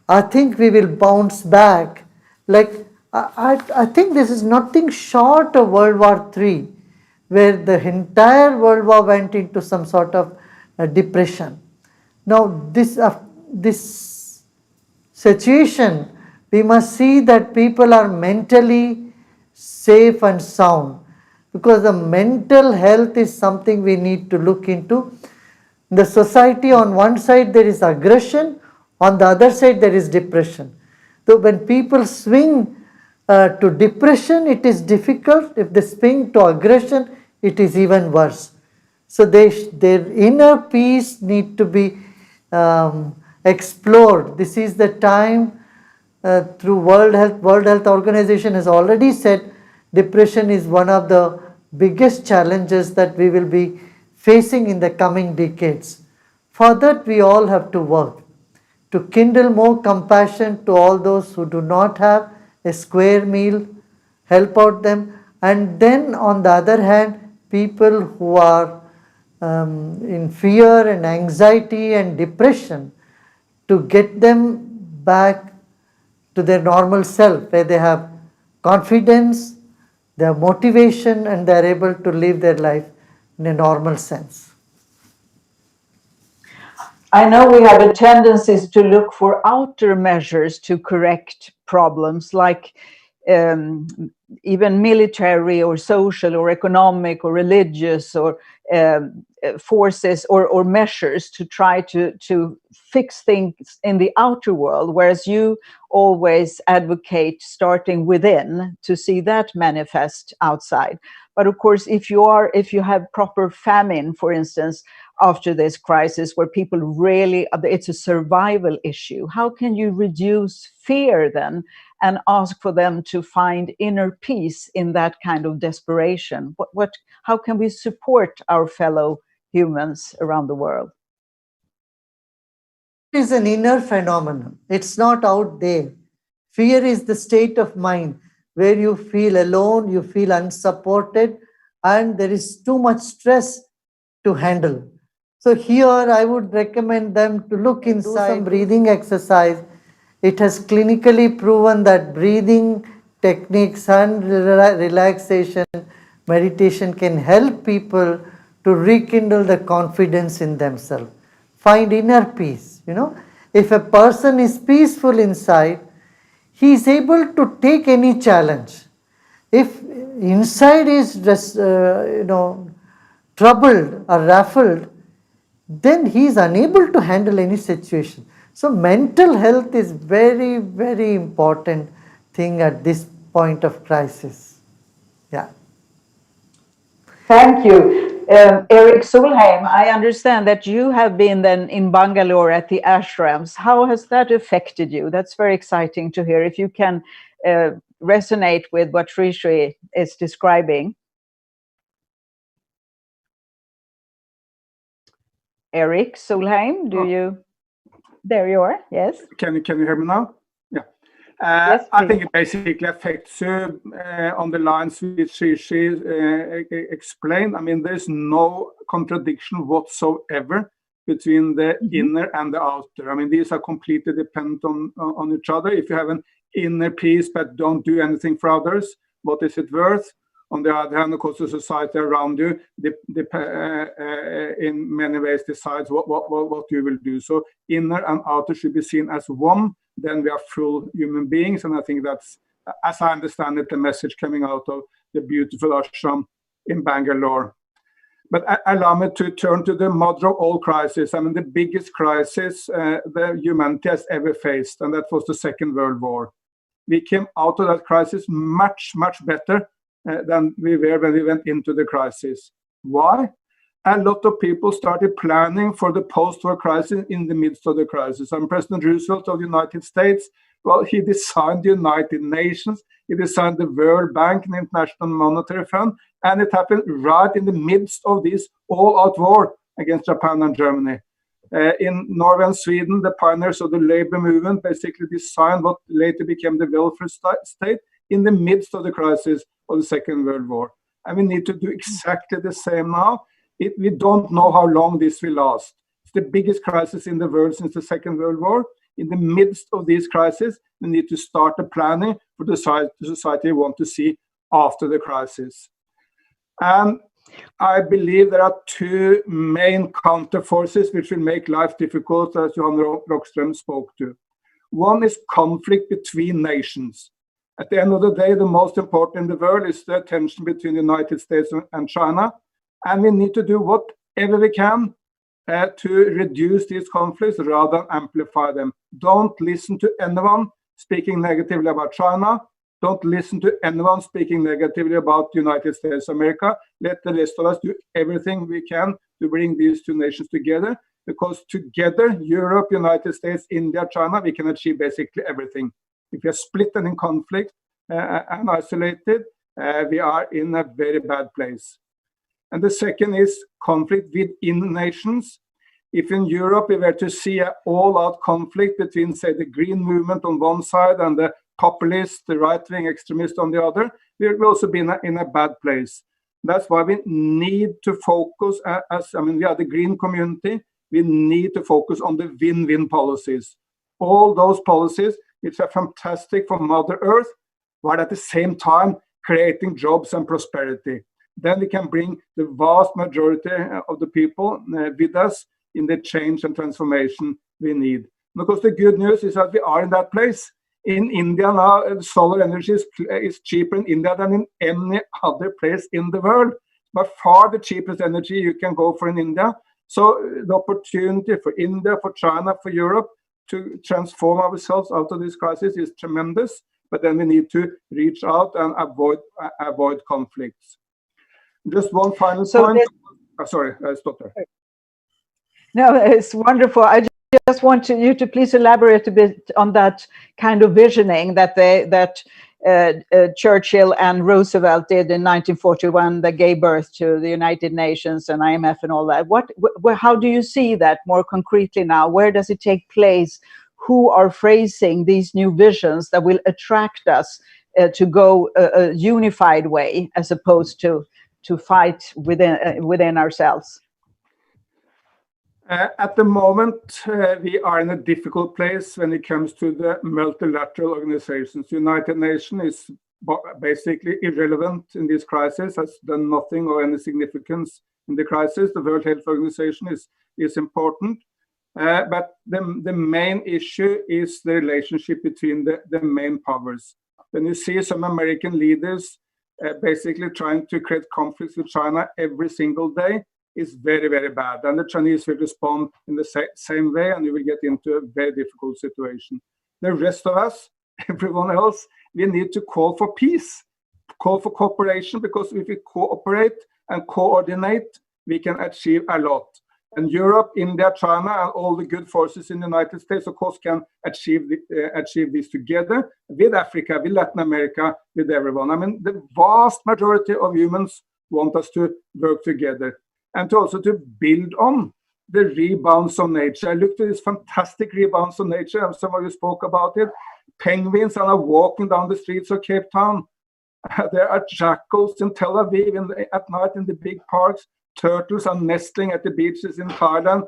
Speaker 2: I think we will bounce back. Like, I think this is nothing short of World War III, where the entire World War went into some sort of depression. Now, this situation, we must see that people are mentally safe and sound, because the mental health is something we need to look into. In the society, on one side there is aggression, on the other side there is depression. So when people swing to depression, it is difficult. If they swing to aggression, it is even worse. So their inner peace need to be explored. This is the time through World Health Organization has already said depression is one of the biggest challenges that we will be facing in the coming decades. For that, we all have to work to kindle more compassion to all those who do not have a square meal, help out them, and then on the other hand, people who are in fear and anxiety and depression, to get them back to their normal self, where they have confidence, they have motivation, and they are able to live their life in a normal sense.
Speaker 1: I know we have a tendency to look for outer measures to correct problems, like even military or social or economic or religious or forces or measures to try to fix things in the outer world, whereas you always advocate starting within to see that manifest outside. But of course, if you have proper famine, for instance, after this crisis, where people really, it's a survival issue, how can you reduce fear then and ask for them to find inner peace in that kind of desperation? How can we support our fellow humans around the world?
Speaker 2: It is an inner phenomenon. It's not out there. Fear is the state of mind where you feel alone, you feel unsupported, and there is too much stress to handle. So here I would recommend them to look inside, do some breathing exercise. It has clinically proven that breathing techniques and relaxation, meditation can help people to rekindle the confidence in themselves, find inner peace. If a person is peaceful inside, he is able to take any challenge. If inside is just troubled or ruffled, then he is unable to handle any situation. So mental health is very important thing at this point of crisis. Yeah.
Speaker 1: Thank you. Eric Solheim, I understand that you have been then in Bangalore at the ashrams. How has that affected you? That's very exciting to hear. If you can resonate with what Sri is describing. Eric Solheim, there you are, yes.
Speaker 8: Can you hear me now? Yeah.
Speaker 1: Yes,
Speaker 8: I think it basically affects you on the lines which she explained. I mean, there's no contradiction whatsoever between the inner and the outer. I mean, these are completely dependent on each other. If you have an inner peace but don't do anything for others, what is it worth? On the other hand, of course, the society around you in many ways decides what you will do. So inner and outer should be seen as one. Then we are full human beings. And I think that's, as I understand it, the message coming out of the beautiful ashram in Bangalore. But allow me to turn to the mother of all crises. I mean, the biggest crisis the humanity has ever faced, and that was the Second World War. We came out of that crisis much, much better than we were when we went into the crisis. Why? A lot of people started planning for the post-war crisis in the midst of the crisis. And President Roosevelt of the United States, well, he designed the United Nations, he designed the World Bank and the International Monetary Fund, and it happened right in the midst of this all-out war against Japan and Germany. In Norway and Sweden, the pioneers of the labor movement basically designed what later became the welfare state in the midst of the crisis of the Second World War. And we need to do exactly the same now. We don't know how long this will last. It's the biggest crisis in the world since the Second World War. In the midst of this crisis, we need to start the planning for the society we want to see after the crisis. And I believe there are two main counter forces which will make life difficult, as Johan Rockström spoke to. One is conflict between nations. At the end of the day, the most important in the world is the tension between the United States and China. And we need to do whatever we can to reduce these conflicts rather than amplify them. Don't listen to anyone speaking negatively about China. Don't listen to anyone speaking negatively about the United States of America. Let the rest of us do everything we can to bring these two nations together, because together, Europe, United States, India, China, we can achieve basically everything. If we are split and in conflict and isolated, we are in a very bad place. And the second is conflict within nations. If in Europe we were to see an all-out conflict between, say, the Green movement on one side and the populists, the right-wing extremists on the other, we will also be in a bad place. That's why we need to focus, we are the Green community, we need to focus on the win-win policies. All those policies which are fantastic for Mother Earth, while at the same time creating jobs and prosperity. Then we can bring the vast majority of the people with us in the change and transformation we need. Because the good news is that we are in that place. In India now, solar energy is cheaper in India than in any other place in the world. By far the cheapest energy you can go for in India. So the opportunity for India, for China, for Europe to transform ourselves out of this crisis is tremendous. But then we need to reach out and avoid conflicts. Just one final point. Sorry, I stopped there.
Speaker 1: No, it's wonderful. I just want you to please elaborate a bit on that kind of visioning that Churchill and Roosevelt did in 1941, that gave birth to the United Nations and IMF and all that. How do you see that more concretely now? Where does it take place? Who are phrasing these new visions that will attract us to go a unified way as opposed to fight within ourselves?
Speaker 8: At the moment, we are in a difficult place when it comes to the multilateral organizations. The United Nations is basically irrelevant in this crisis, has done nothing of any significance in the crisis. The World Health Organization is important. But the main issue is the relationship between the main powers. When you see some American leaders basically trying to create conflicts with China every single day, is very, very bad. And the Chinese will respond in the same way, and you will get into a very difficult situation. The rest of us, everyone else, we need to call for peace, call for cooperation, because if we cooperate and coordinate, we can achieve a lot. And Europe, India, China, and all the good forces in the United States, of course, can achieve this together with Africa, with Latin America, with everyone. I mean, the vast majority of humans want us to work together and to also to build on the rebounds of nature. I looked at this fantastic rebounds of nature, and some of you spoke about it. Penguins are now walking down the streets of Cape Town. There are jackals in Tel Aviv at night in the big parks. Turtles are nesting at the beaches in Thailand.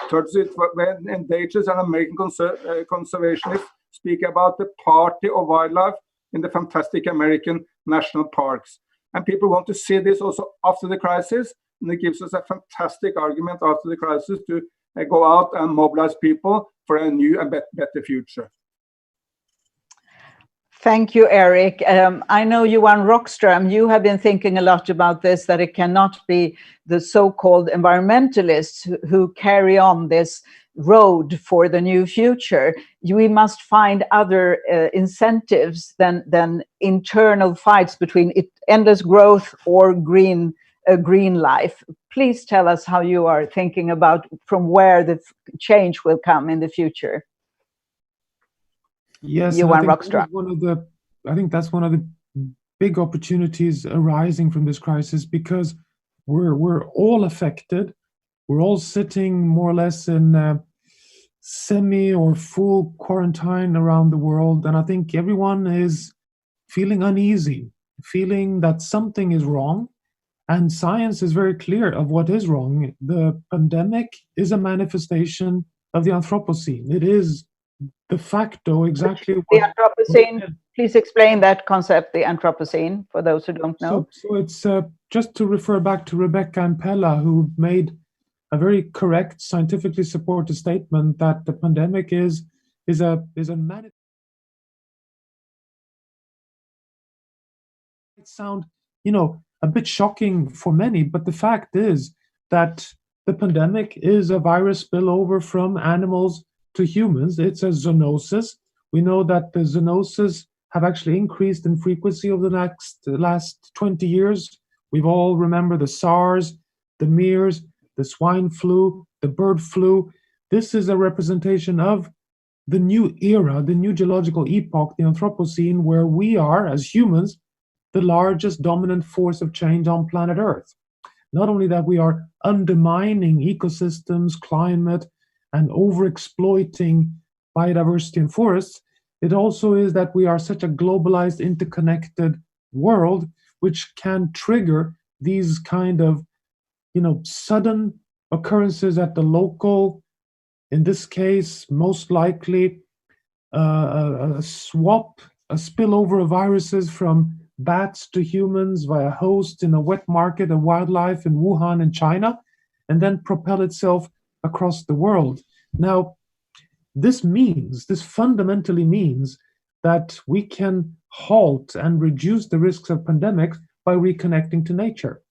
Speaker 8: Turtles were endangered, and American conservationists speak about the party of wildlife in the fantastic American national parks. And people want to see this also after the crisis, and it gives us a fantastic argument after the crisis to go out and mobilize people for a new and better future.
Speaker 1: Thank you, Eric. I know Johan Rockström, you have been thinking a lot about this, that it cannot be the so-called environmentalists who carry on this road for the new future. We must find other incentives than internal fights between endless growth or green life. Please tell us how you are thinking about from where the change will come in the future.
Speaker 10: Yes,
Speaker 1: Johan
Speaker 10: and
Speaker 1: Rockström.
Speaker 10: I think that's one of the big opportunities arising from this crisis, because we're all affected. We're all sitting more or less in semi or full quarantine around the world, and I think everyone is feeling uneasy, feeling that something is wrong. And science is very clear of what is wrong. The pandemic is a manifestation of the Anthropocene. It is de facto exactly
Speaker 1: The
Speaker 10: what
Speaker 1: Anthropocene, please explain that concept, the Anthropocene, for those who don't know.
Speaker 10: So it's just to refer back to Rebecca and Pella, who made a very correct, scientifically supported statement that the pandemic is a manifestation. It sound, a bit shocking for many, but the fact is that the pandemic is a virus spillover from animals to humans. It's a zoonosis. We know that the zoonoses have actually increased in frequency over the last 20 years. We've all remember the SARS, the MERS, the swine flu, the bird flu. This is a representation of the new era, the new geological epoch, the Anthropocene, where we are, as humans, the largest dominant force of change on planet Earth. Not only that, we are undermining ecosystems, climate, and overexploiting biodiversity and forests. It also is that we are such a globalized, interconnected world, which can trigger these kind of, sudden occurrences at the local, in this case, most likely a spillover of viruses from bats to humans via hosts in a wet market of wildlife in Wuhan in China, and then propel itself across the world. Now, this fundamentally means that we can halt and reduce the risks of pandemics by reconnecting to nature,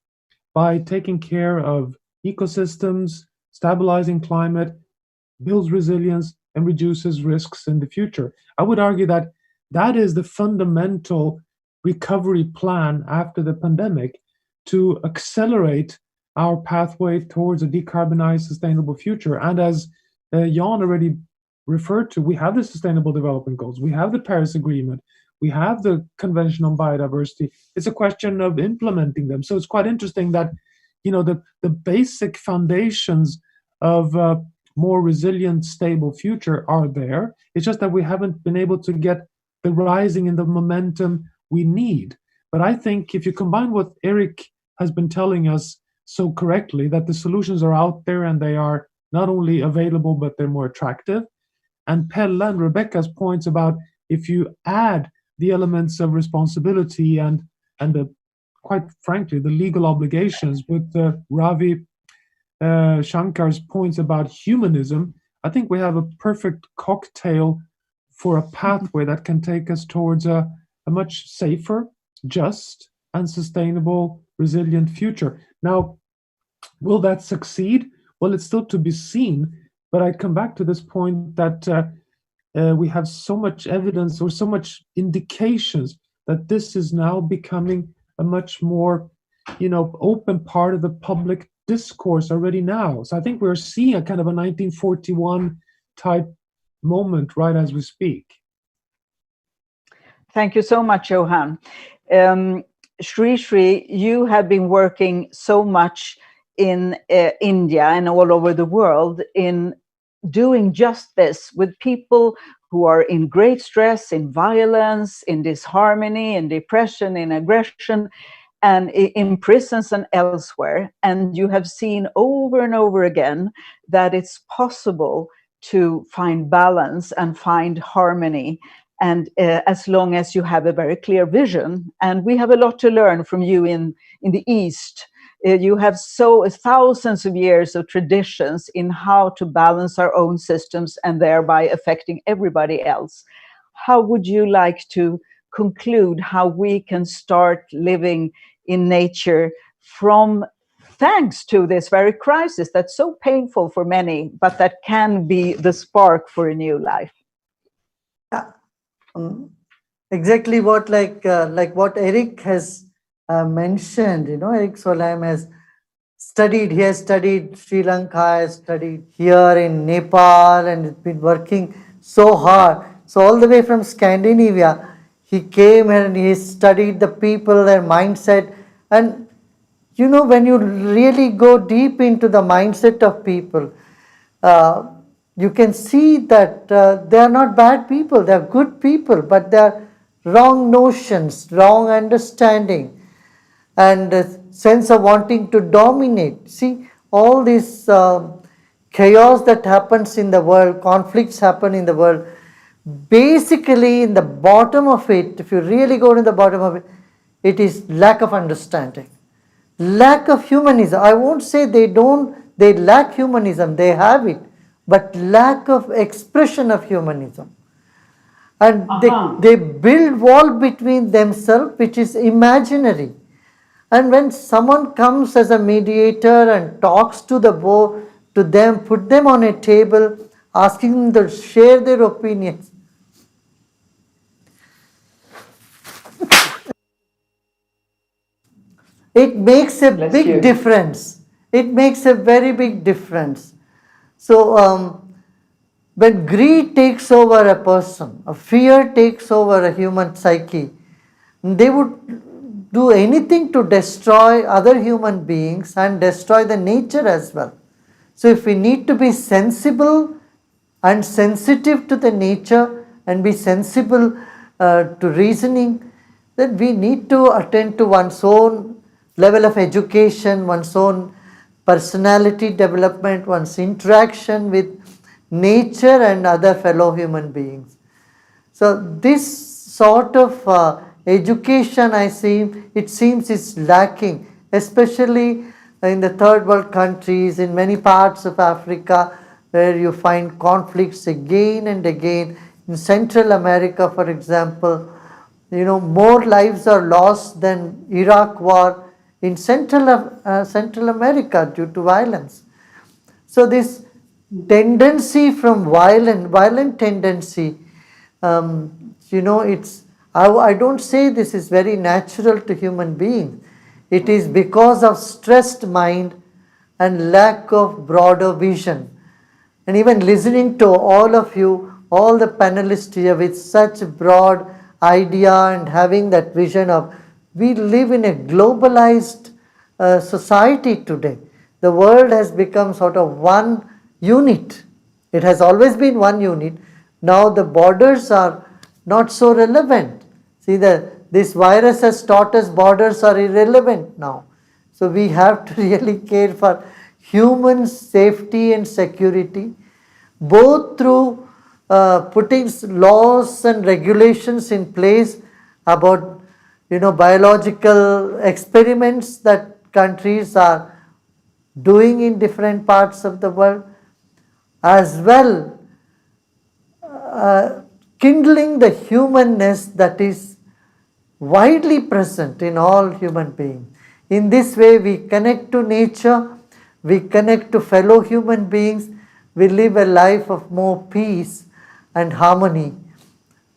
Speaker 10: by taking care of ecosystems, stabilizing climate, builds resilience, and reduces risks in the future. I would argue that that is the fundamental recovery plan after the pandemic, to accelerate our pathway towards a decarbonized, sustainable future. And as Jan already referred to, we have the Sustainable Development Goals, we have the Paris Agreement, we have the Convention on Biodiversity. It's a question of implementing them. So it's quite interesting that, the basic foundations of a more resilient, stable future are there. It's just that we haven't been able to get the rising in the momentum we need. But I think if you combine what Eric has been telling us so correctly, that the solutions are out there and they are not only available, but they're more attractive. And Pella and Rebecca's points about if you add the elements of responsibility and the, quite frankly, the legal obligations with Ravi, Shankar's points about humanism, I think we have a perfect cocktail for a pathway that can take us towards a much safer, just, and sustainable, resilient future. Now, will that succeed? Well, it's still to be seen, but I come back to this point that we have so much evidence or so much indications that this is now becoming a much more, open part of the public discourse already now. So I think we're seeing a kind of a 1941 type moment right as we speak.
Speaker 1: Thank you so much, Johan. Sri, you have been working so much in India and all over the world in doing just this with people who are in great stress, in violence, in disharmony, in depression, in aggression, and in prisons and elsewhere. And you have seen over and over again that it's possible to find balance and find harmony, and as long as you have a very clear vision. And we have a lot to learn from you in the East. You have thousands of years of traditions in how to balance our own systems and thereby affecting everybody else. How would you like to conclude how we can start living in nature from thanks to this very crisis that's so painful for many, but that can be the spark for a new life.
Speaker 2: Exactly what like what Eric has mentioned. You know, Eric Solheim has studied. He has studied Sri Lanka, has studied here in Nepal, and has been working so hard. So all the way from Scandinavia, he came and he studied the people, their mindset, and you know, when you really go deep into the mindset of people, uh, you can see that they are not bad people, they are good people, but they are wrong notions, wrong understanding, and a sense of wanting to dominate. See, all this chaos that happens in the world, conflicts happen in the world, basically in the bottom of it, if you really go to the bottom of it, it is lack of understanding, lack of humanism. I won't say they lack humanism, they have it, but lack of expression of humanism. And they build wall between themselves, which is imaginary. And when someone comes as a mediator and talks to to them, put them on a table, asking them to share their opinions, it makes a big difference. It makes a very big difference. So when greed takes over a person, a fear takes over a human psyche, they would do anything to destroy other human beings and destroy the nature as well. So if we need to be sensible and sensitive to the nature and be sensible to reasoning, then we need to attend to one's own level of education, one's own personality development, one's interaction with nature and other fellow human beings. So this sort of education, it seems is lacking, especially in the third world countries, in many parts of Africa, where you find conflicts again and again. In Central America, for example, you know, more lives are lost than Iraq war in Central America due to violence. So this tendency from violent tendency, you know, I don't say this is very natural to human beings. It is because of stressed mind and lack of broader vision. And even listening to all of you, all the panelists here with such broad idea and having that vision of, we live in a globalized society today. The world has become sort of one unit. It has always been one unit. Now the borders are not so relevant. See, this virus has taught us borders are irrelevant now. So we have to really care for human safety and security, both through putting laws and regulations in place about, you know, biological experiments that countries are doing in different parts of the world, as well kindling the humanness that is widely present in all human beings. In this way, we connect to nature, we connect to fellow human beings, we live a life of more peace and harmony,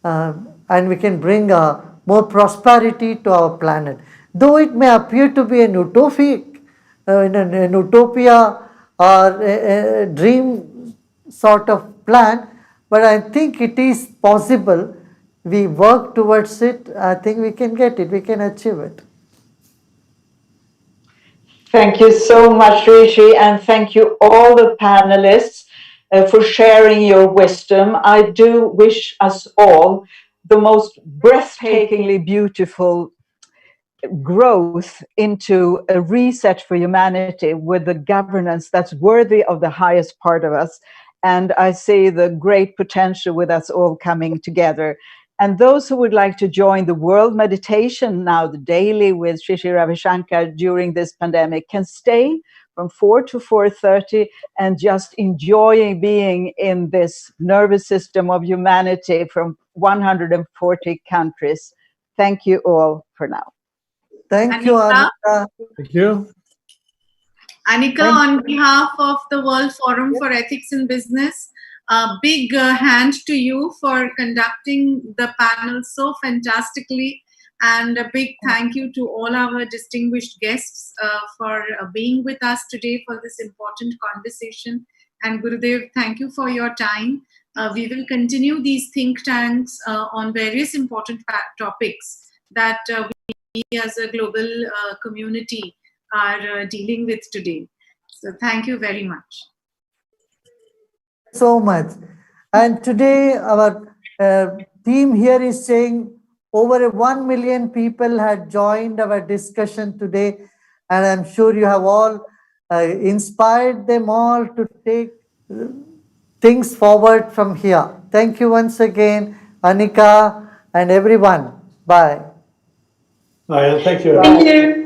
Speaker 2: and we can bring more prosperity to our planet. Though it may appear to be an an utopia or a dream sort of plan, but I think it is possible. We work towards it, I think we can get it, we can achieve it.
Speaker 1: Thank you so much, Rishi, and thank you all the panelists for sharing your wisdom. I do wish us all the most breathtakingly beautiful growth into a reset for humanity with the governance that's worthy of the highest part of us. And I see the great potential with us all coming together. And those who would like to join the world meditation now, the daily with Shri Shri Ravi Shankar during this pandemic, can stay from 4 to 4:30 and just enjoying being in this nervous system of humanity from 140 countries. Thank you all for now.
Speaker 2: Thank you,
Speaker 4: Anika?
Speaker 2: Anika.
Speaker 7: Thank you.
Speaker 4: Anika,
Speaker 2: Thank
Speaker 4: on behalf of the World Forum for Ethics in Business, a big hand to you for conducting the panel so fantastically, and a big thank you to all our distinguished guests for being with us today for this important conversation. And Gurudev, thank you for your time. We will continue these think tanks on various important topics that we as a global community are dealing with today. So thank you very much.
Speaker 2: so much. And today our team here is saying over 1 million people had joined our discussion today, and I'm sure you have all inspired them all to take things forward from here. Thank you once again, Anika and everyone. Bye.
Speaker 7: Thank you.
Speaker 6: Thank you.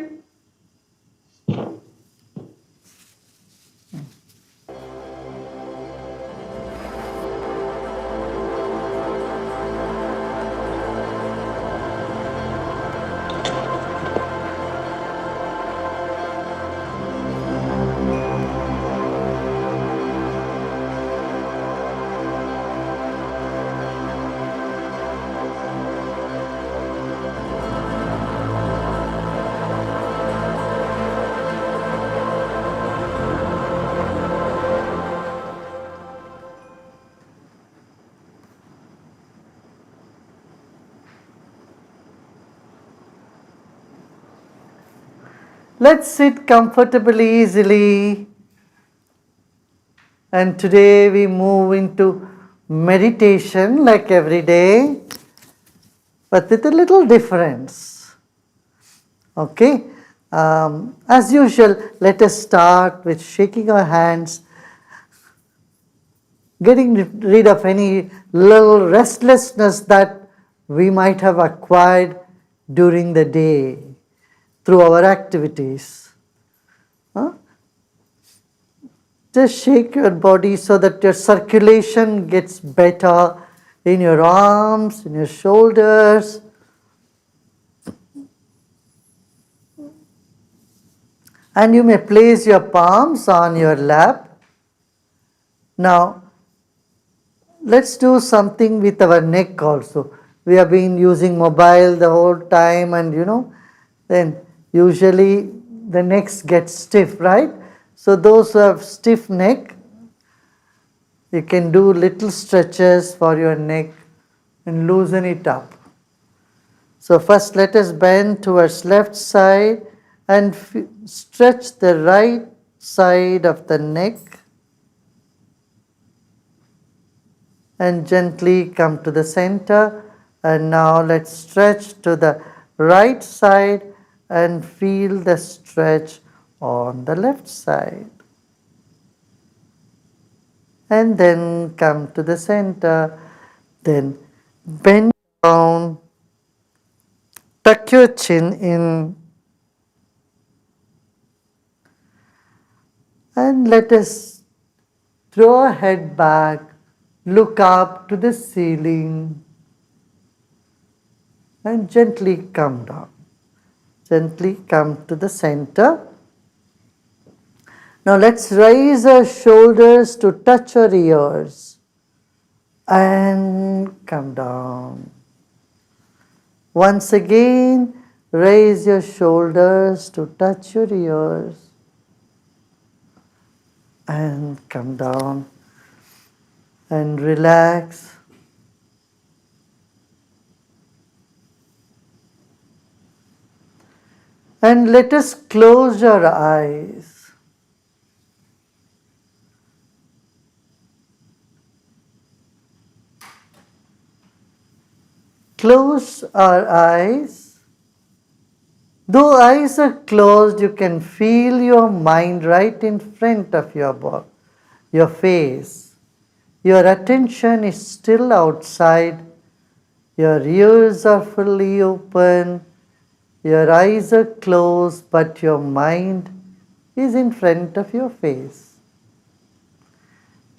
Speaker 2: Let's sit comfortably, easily. And today we move into meditation like every day, but with a little difference. Okay? As usual, let us start with shaking our hands, getting rid of any little restlessness that we might have acquired during the day through our activities. Huh? Just shake your body so that your circulation gets better in your arms, in your shoulders. And you may place your palms on your lap. Now, let's do something with our neck also. We have been using mobile the whole time, and then usually the necks get stiff, right? So those who have stiff neck, you can do little stretches for your neck and loosen it up. So first let us bend towards left side and stretch the right side of the neck and gently come to the center. And now let's stretch to the right side and feel the stretch on the left side. And then come to the center, then bend down, tuck your chin in, and let us throw our head back, look up to the ceiling, and gently come down. Gently come to the center. Now let's raise our shoulders to touch our ears and come down. Once again, raise your shoulders to touch your ears and come down and relax. And let us close our eyes. Close our eyes. Though eyes are closed, you can feel your mind right in front of your face. Your attention is still outside. Your ears are fully open. Your eyes are closed, but your mind is in front of your face.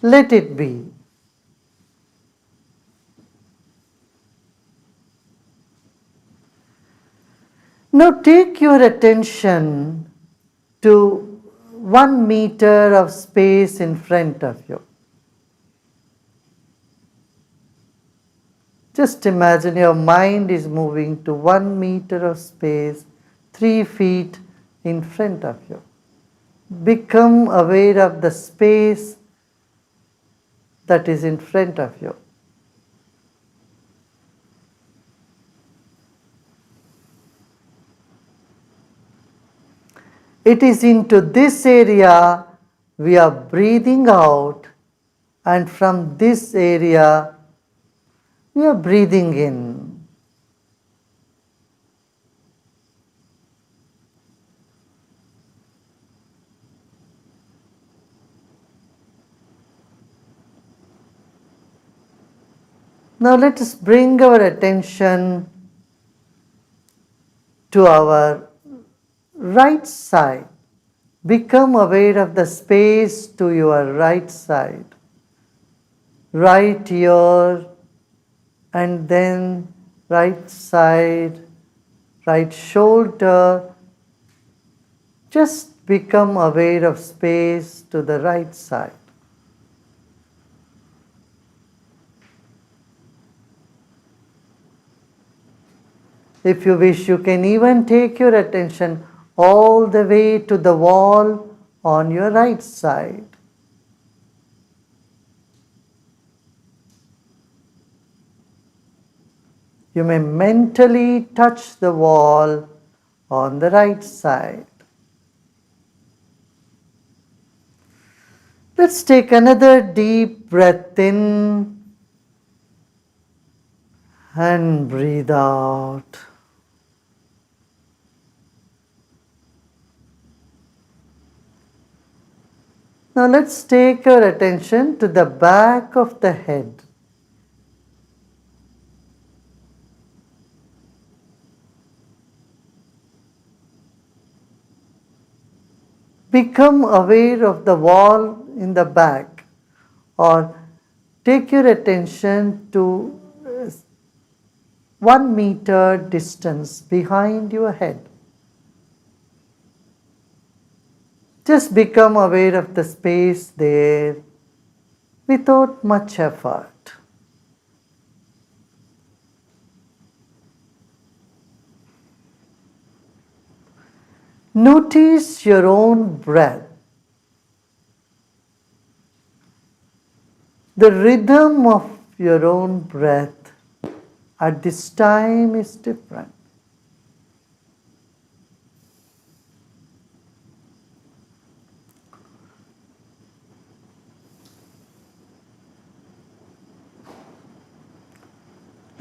Speaker 2: Let it be. Now take your attention to 1 meter of space in front of you. Just imagine your mind is moving to 1 meter of space, 3 feet in front of you. Become aware of the space that is in front of you. It is into this area we are breathing out, and from this area we are breathing in. Now let us bring our attention to our right side. Become aware of the space to your right side. Right ear, and then right side, right shoulder. Just become aware of space to the right side. If you wish, you can even take your attention all the way to the wall on your right side. You may mentally touch the wall on the right side. Let's take another deep breath in and breathe out. Now let's take our attention to the back of the head. Become aware of the wall in the back, or take your attention to 1 meter distance behind your head. Just become aware of the space there without much effort. Notice your own breath. The rhythm of your own breath at this time is different.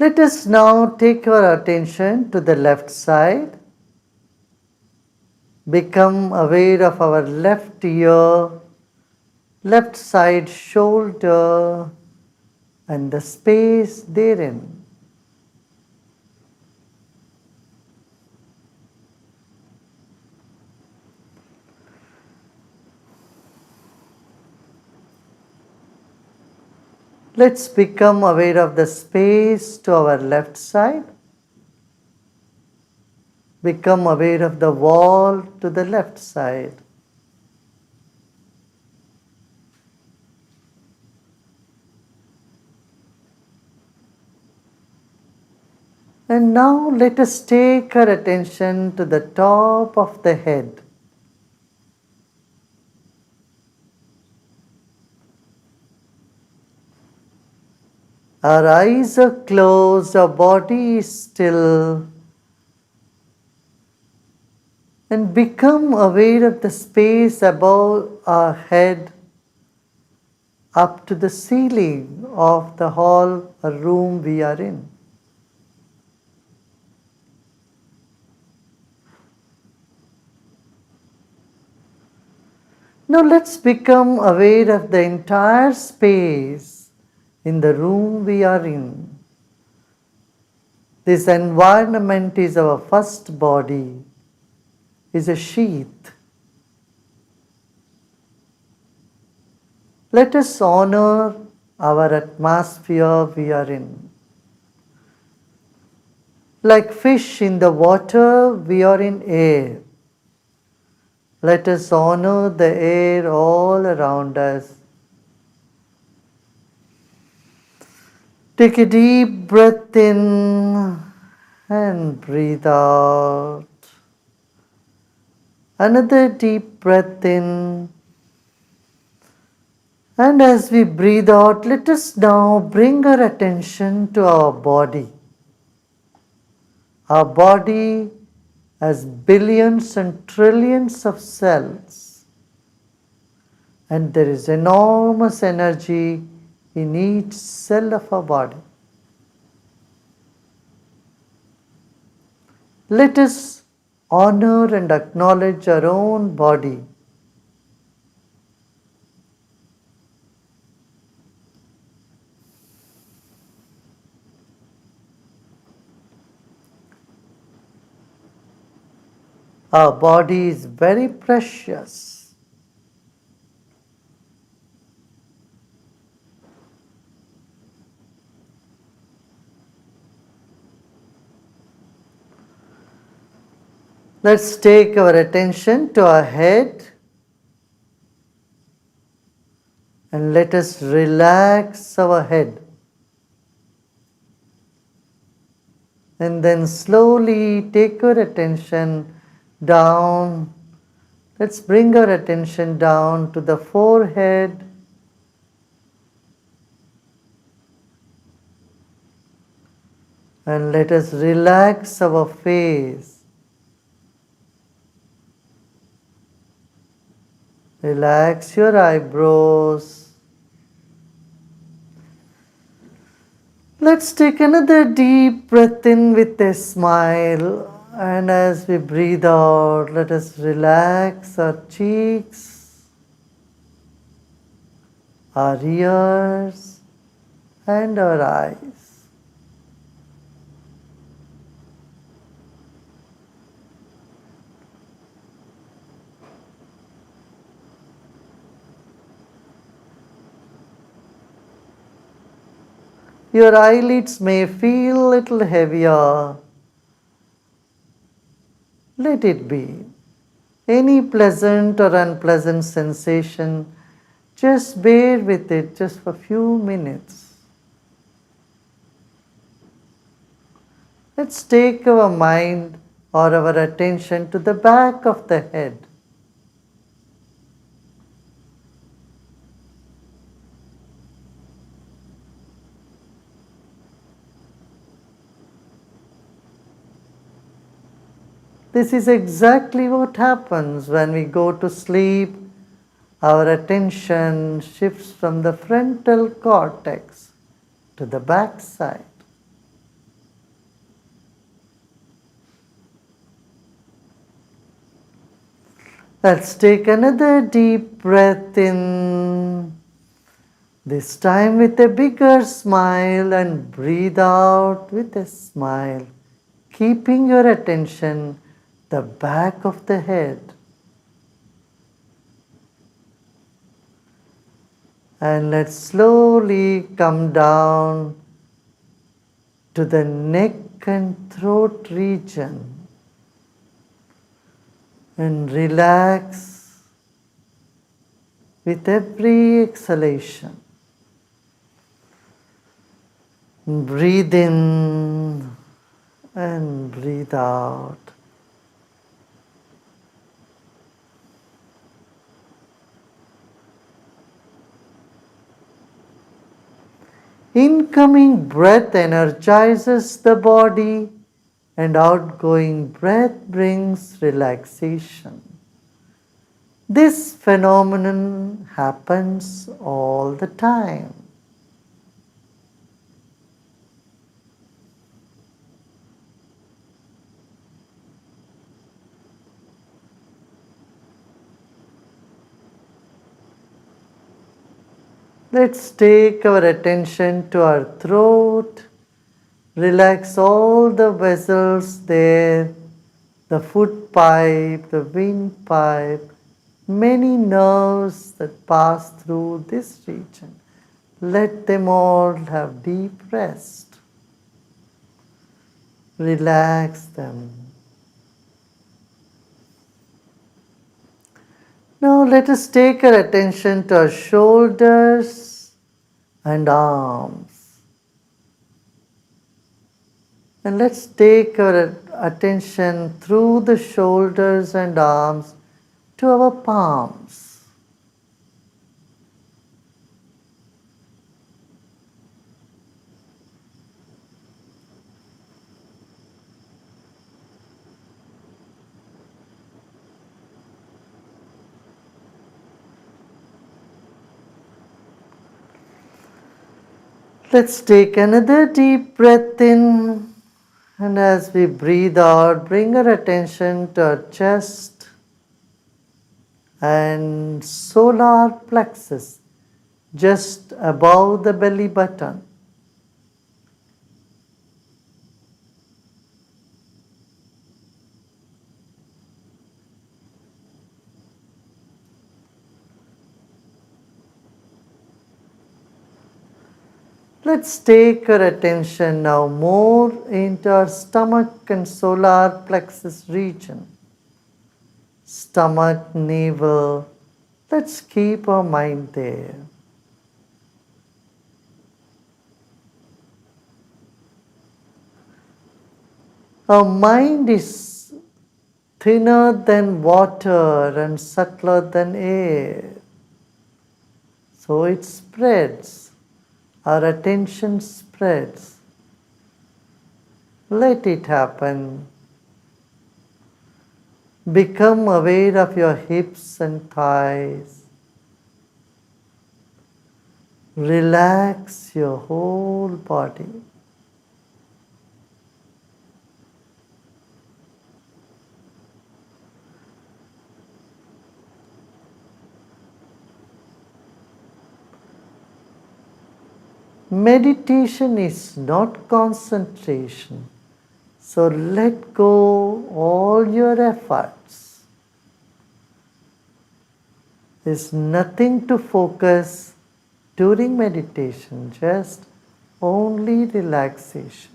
Speaker 2: Let us now take our attention to the left side. Become aware of our left ear, left side shoulder, and the space therein. Let's become aware of the space to our left side. Become aware of the wall to the left side. And now let us take our attention to the top of the head. Our eyes are closed, our body is still, and become aware of the space above our head up to the ceiling of the hall or room we are in. Now let's become aware of the entire space in the room we are in. This environment is our first body, is a sheath. Let us honor our atmosphere we are in. Like fish in the water, we are in air. Let us honor the air all around us. Take a deep breath in and breathe out. Another deep breath in. And as we breathe out, let us now bring our attention to our body. Our body has billions and trillions of cells, and there is enormous energy in each cell of our body. Let us honor and acknowledge our own body. Our body is very precious. Let's take our attention to our head and let us relax our head. And then slowly take our attention down. Let's bring our attention down to the forehead. And let us relax our face. Relax your eyebrows. Let's take another deep breath in with a smile. And as we breathe out, let us relax our cheeks, our ears, and our eyes. Your eyelids may feel a little heavier. Let it be. Any pleasant or unpleasant sensation, just bear with it just for a few minutes. Let's take our mind or our attention to the back of the head. This is exactly what happens when we go to sleep. Our attention shifts from the frontal cortex to the back side. Let's take another deep breath in, this time with a bigger smile, and breathe out with a smile, keeping your attention the back of the head. And let's slowly come down to the neck and throat region and relax with every exhalation. Breathe in and breathe out. Incoming breath energizes the body, and outgoing breath brings relaxation. This phenomenon happens all the time. Let's take our attention to our throat. Relax all the vessels there, the foot pipe, the windpipe, many nerves that pass through this region. Let them all have deep rest. Relax them. Now let us take our attention to our shoulders and arms. And let's take our attention through the shoulders and arms to our palms. Let's take another deep breath in, and as we breathe out, bring our attention to our chest and solar plexus just above the belly button. Let's take our attention now more into our stomach and solar plexus region. Stomach, navel. Let's keep our mind there. Our mind is thinner than water and subtler than air. So it spreads. Our attention spreads. Let it happen. Become aware of your hips and thighs. Relax your whole body. Meditation is not concentration. So let go all your efforts. There's nothing to focus during meditation, just only relaxation.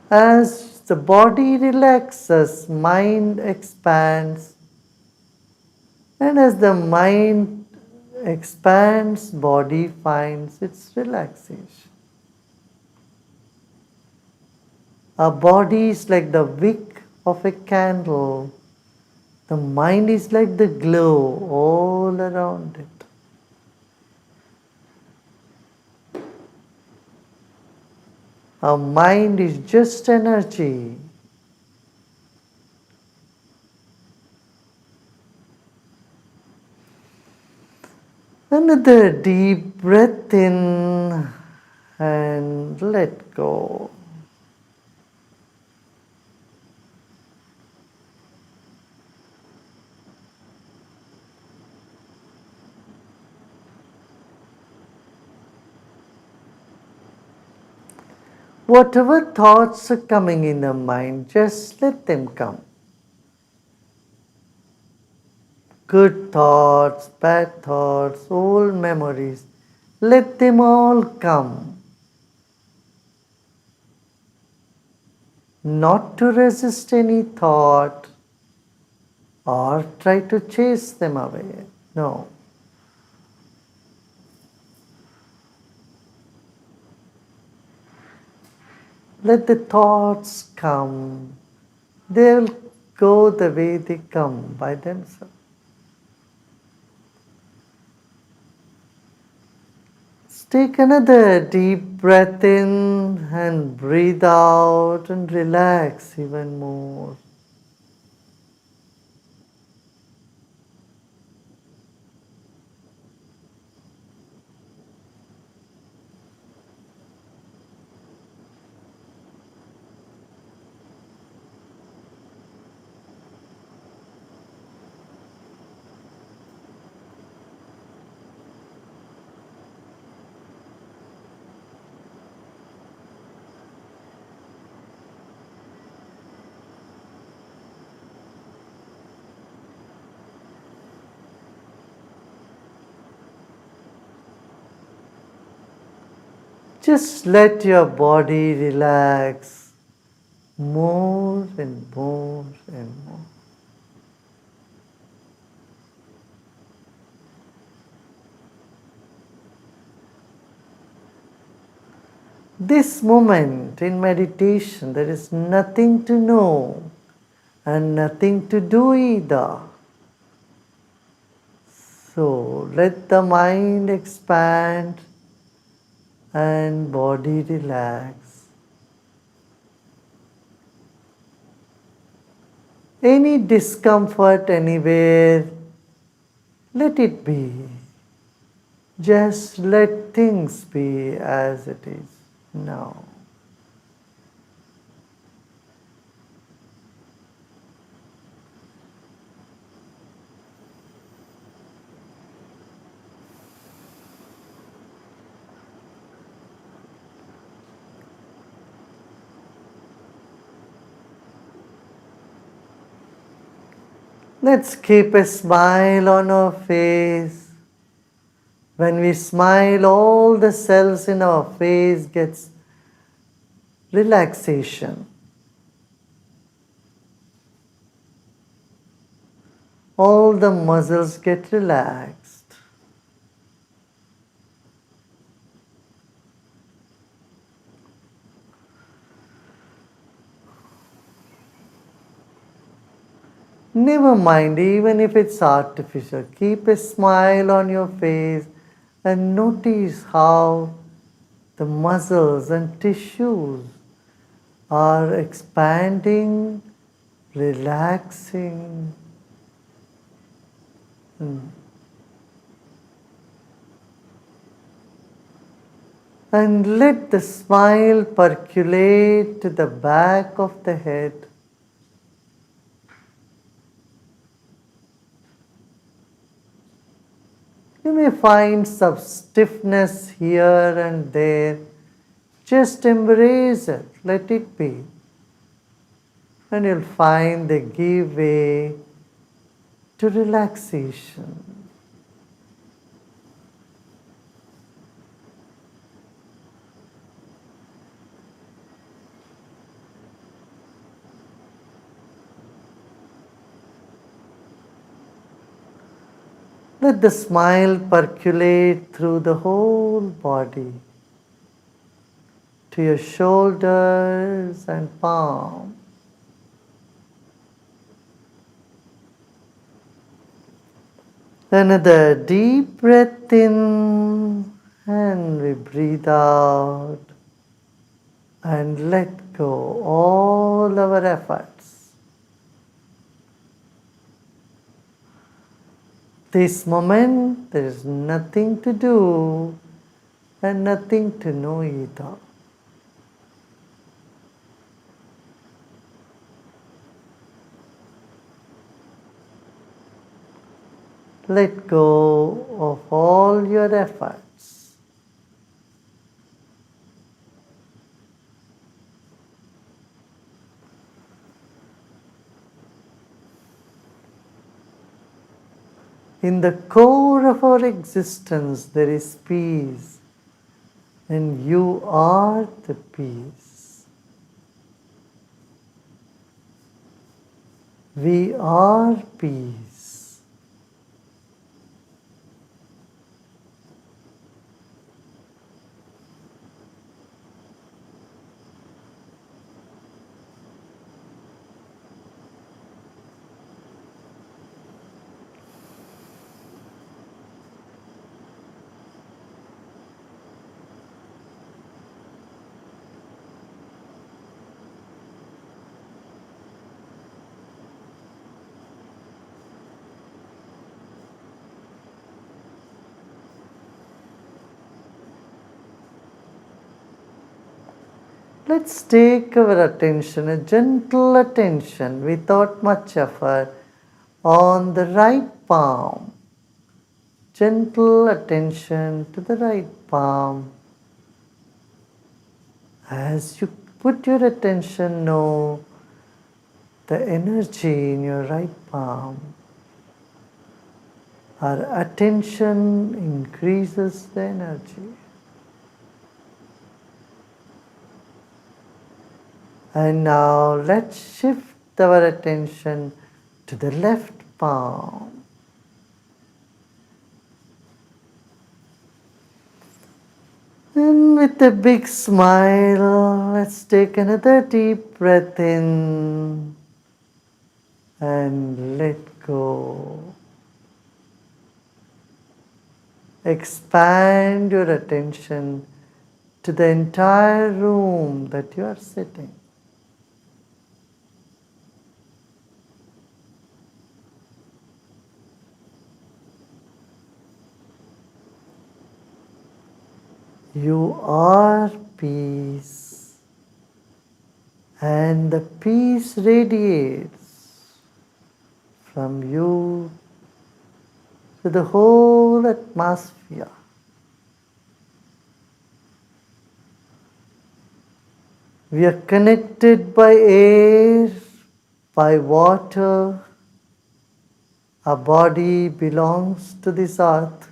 Speaker 2: As the body relaxes, mind expands, and as the mind expands, body finds its relaxation. Our body is like the wick of a candle. The mind is like the glow all around it. Our mind is just energy. Another deep breath in and let go. Whatever thoughts are coming in the mind, just let them come. Good thoughts, bad thoughts, old memories, let them all come. Not to resist any thought or try to chase them away. No. Let the thoughts come. They'll go the way they come by themselves. Take another deep breath in and breathe out and relax even more. Just let your body relax more and more and more. This moment in meditation, there is nothing to know and nothing to do either. So let the mind expand and body relax. Any discomfort anywhere, let it be. Just let things be as it is now. Let's keep a smile on our face. When we smile, all the cells in our face gets relaxation. All the muscles get relaxed. Never mind, even if it's artificial, keep a smile on your face and notice how the muscles and tissues are expanding, relaxing. And let the smile percolate to the back of the head. You may find some stiffness here and there. Just embrace it, let it be. And you'll find they give way to relaxation. Let the smile percolate through the whole body to your shoulders and palm. Another deep breath in and we breathe out and let go all our efforts. This moment there is nothing to do and nothing to know either. Let go of all your efforts. In the core of our existence there is peace, and you are the peace. We are peace. Let's take our attention, a gentle attention without much effort, on the right palm. Gentle attention to the right palm. As you put your attention, know the energy in your right palm. Our attention increases the energy. And now let's shift our attention to the left palm. And with a big smile, let's take another deep breath in and let go. Expand your attention to the entire room that you are sitting. You are peace, and the peace radiates from you to the whole atmosphere. We are connected by air, by water. Our body belongs to this earth.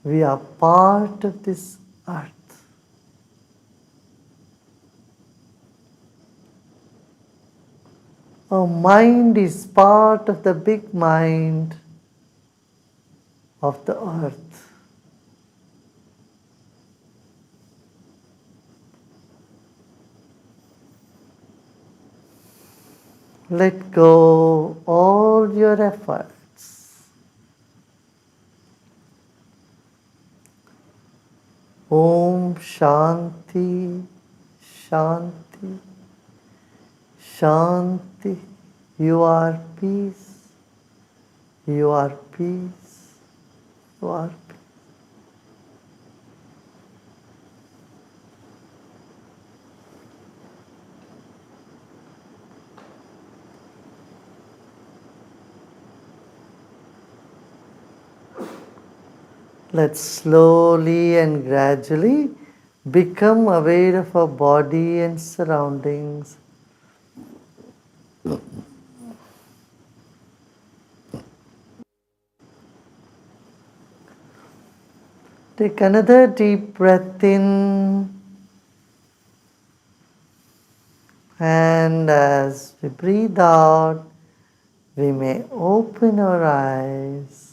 Speaker 2: We are part of this earth. Our mind is part of the big mind of the earth. Let go all your efforts. Om Shanti, Shanti, Shanti. You are peace. You are peace. You are peace. Let's slowly and gradually become aware of our body and surroundings. Take another deep breath in, and as we breathe out, we may open our eyes.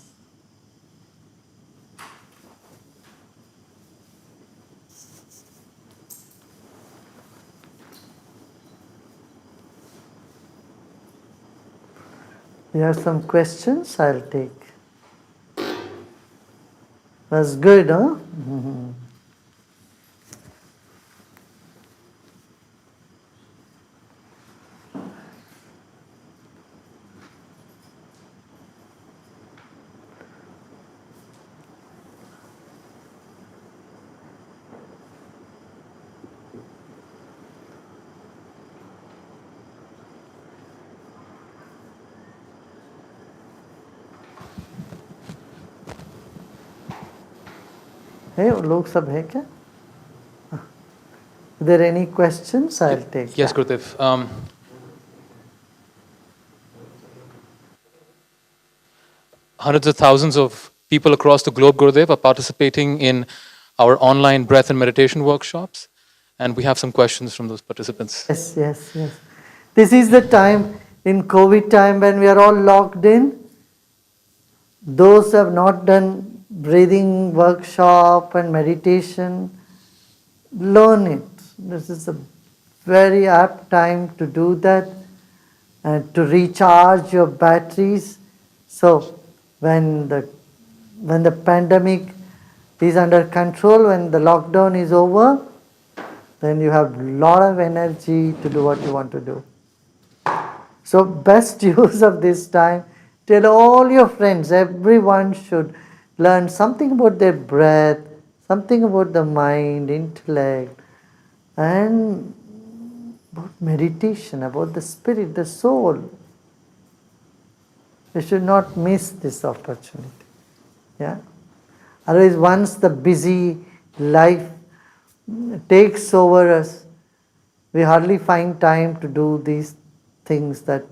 Speaker 2: You have some questions? I'll take. That's good, huh? Mm-hmm. Hey, लोग सब है क्या? Are there any questions? I'll take.
Speaker 11: Yes,
Speaker 2: that.
Speaker 11: Gurudev. Hundreds of thousands of people across the globe, Gurudev, are participating in our online breath and meditation workshops. And we have some questions from those participants.
Speaker 2: Yes, yes, yes. This is the time, in COVID time, when we are all locked in. Those who have not done breathing workshop and meditation, learn it. This is a very apt time to do that and to recharge your batteries. So when the pandemic is under control, when the lockdown is over, then you have a lot of energy to do what you want to do. So best use of this time, tell all your friends, everyone should learn something about their breath, something about the mind, intellect, and about meditation, about the spirit, the soul. You should not miss this opportunity. Yeah. Otherwise, once the busy life takes over us, we hardly find time to do these things that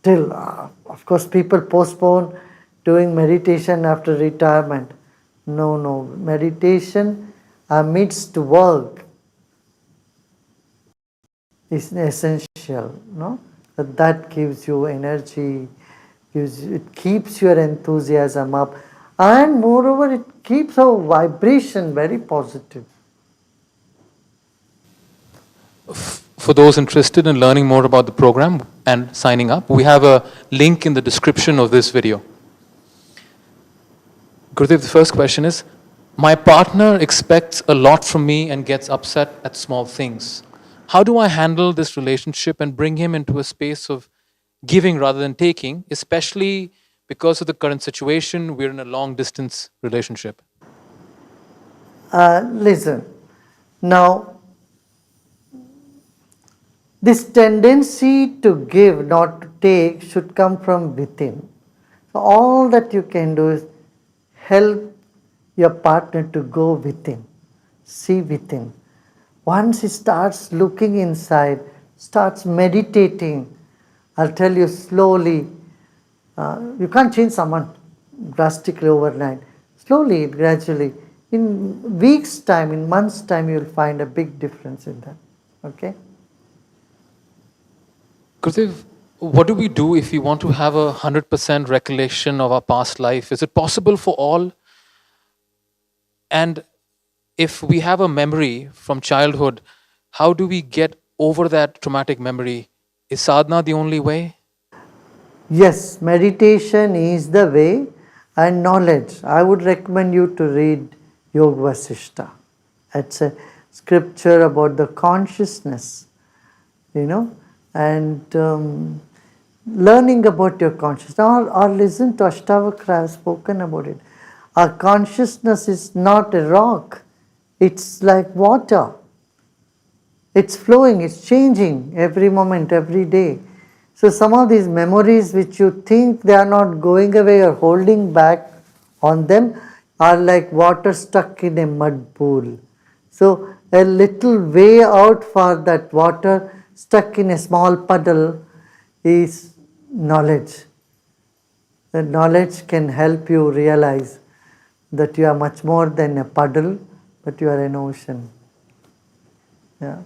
Speaker 2: of course, people postpone doing meditation after retirement. No, no. Meditation amidst work is essential, no? That gives you energy, it keeps your enthusiasm up, and moreover, it keeps our vibration very positive.
Speaker 11: For those interested in learning more about the program and signing up, we have a link in the description of this video. Gurudev, the first question is, my partner expects a lot from me and gets upset at small things. How do I handle this relationship and bring him into a space of giving rather than taking, especially because of the current situation, we're in a long distance relationship?
Speaker 2: Listen, now this tendency to give, not to take, should come from within. So all that you can do is help your partner to go within, see within. Once he starts looking inside, starts meditating, I'll tell you slowly, you can't change someone drastically overnight. Slowly, gradually, in weeks' time, in months' time, you'll find a big difference in that. Okay?
Speaker 11: Gurudev, what do we do if we want to have 100% recollection of our past life? Is it possible for all? And if we have a memory from childhood, how do we get over that traumatic memory? Is sadhana the only way?
Speaker 2: Yes, meditation is the way, and knowledge. I would recommend you to read Yoga Vasishta. It's a scripture about the consciousness, and learning about your consciousness. Or listen to Ashtavakra, I have spoken about it. Our consciousness is not a rock, it's like water. It's flowing, it's changing every moment, every day. So some of these memories which you think they are not going away or holding back on them are like water stuck in a mud pool. So a little way out for that water stuck in a small puddle is knowledge. The knowledge can help you realize that you are much more than a puddle, but you are an ocean. Yeah.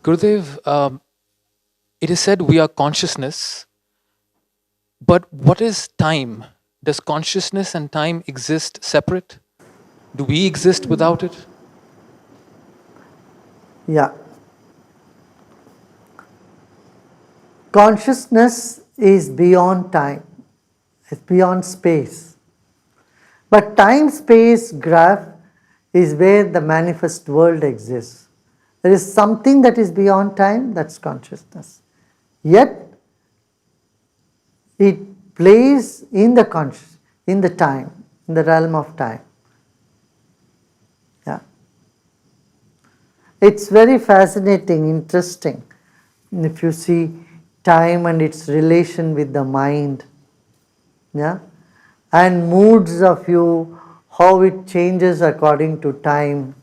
Speaker 11: Gurudev, it is said we are consciousness, but what is time? Does consciousness and time exist separate? Do we exist without it?
Speaker 2: Yeah. Consciousness is beyond time, it's beyond space. But time-space graph is where the manifest world exists. There is something that is beyond time, that's consciousness. Yet, it plays in the conscious, in the time, in the realm of time. Yeah. It's very fascinating, interesting, if you see time and its relation with the mind. Yeah. And moods of you, how it changes according to time,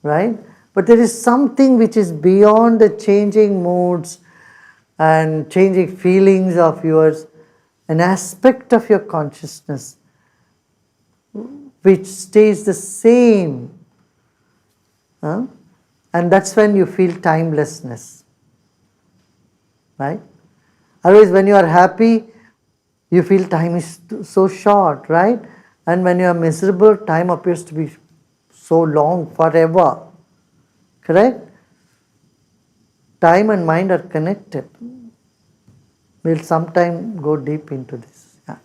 Speaker 2: right? But there is something which is beyond the changing moods and changing feelings of yours, an aspect of your consciousness which stays the same. And that's when you feel timelessness, right? Otherwise, when you are happy, you feel time is so short, right? And when you are miserable, time appears to be so long, forever. Correct? Time and mind are connected. We'll sometime go deep into this. Yeah.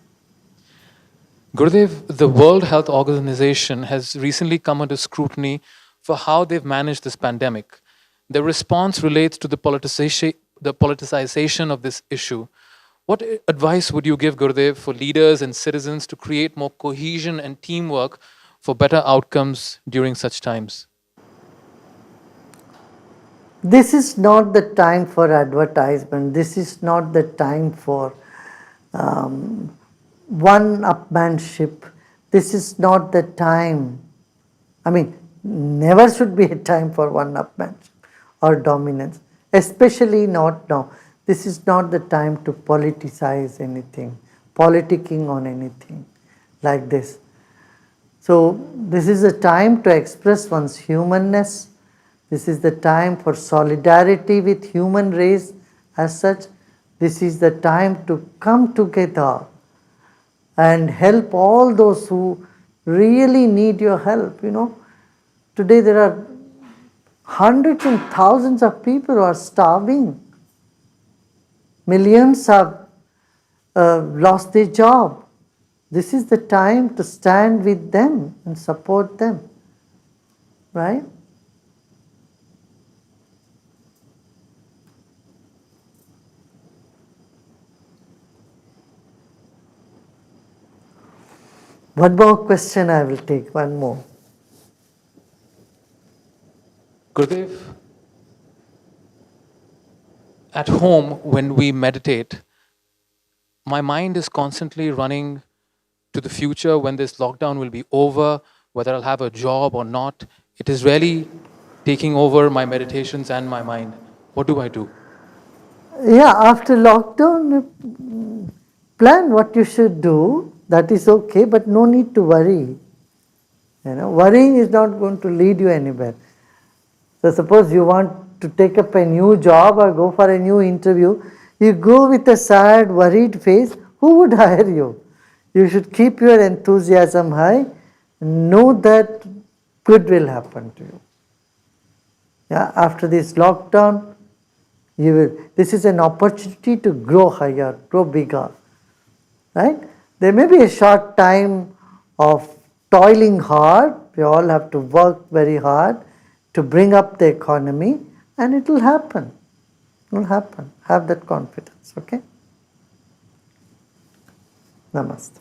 Speaker 11: Gurudev, the World Health Organization has recently come under scrutiny for how they've managed this pandemic. Their response relates to the politicization of this issue. What advice would you give, Gurudev, for leaders and citizens to create more cohesion and teamwork for better outcomes during such times?
Speaker 2: This is not the time for advertisement. This is not the time for one-upmanship. This is not the time. I mean, never should be a time for one-upmanship or dominance, especially not now. This is not the time to politicize anything, politicking on anything like this. So this is a time to express one's humanness. This is the time for solidarity with human race as such. This is the time to come together and help all those who really need your help. Today there are hundreds and thousands of people who are starving. Millions have lost their job. This is the time to stand with them and support them, right? One more question I will take, one more.
Speaker 11: Gurudev, at home when we meditate, my mind is constantly running to the future when this lockdown will be over, whether I'll have a job or not. It is really taking over my meditations and my mind. What do I do?
Speaker 2: Yeah, after lockdown, plan what you should do. That is okay, but no need to worry. Worrying is not going to lead you anywhere. So suppose you want to take up a new job or go for a new interview, you go with a sad, worried face, who would hire you? You should keep your enthusiasm high and know that good will happen to you. Yeah, after this lockdown, this is an opportunity to grow higher, grow bigger. Right? There may be a short time of toiling hard. We all have to work very hard to bring up the economy, and it will happen. It will happen. Have that confidence. Okay? Namaste.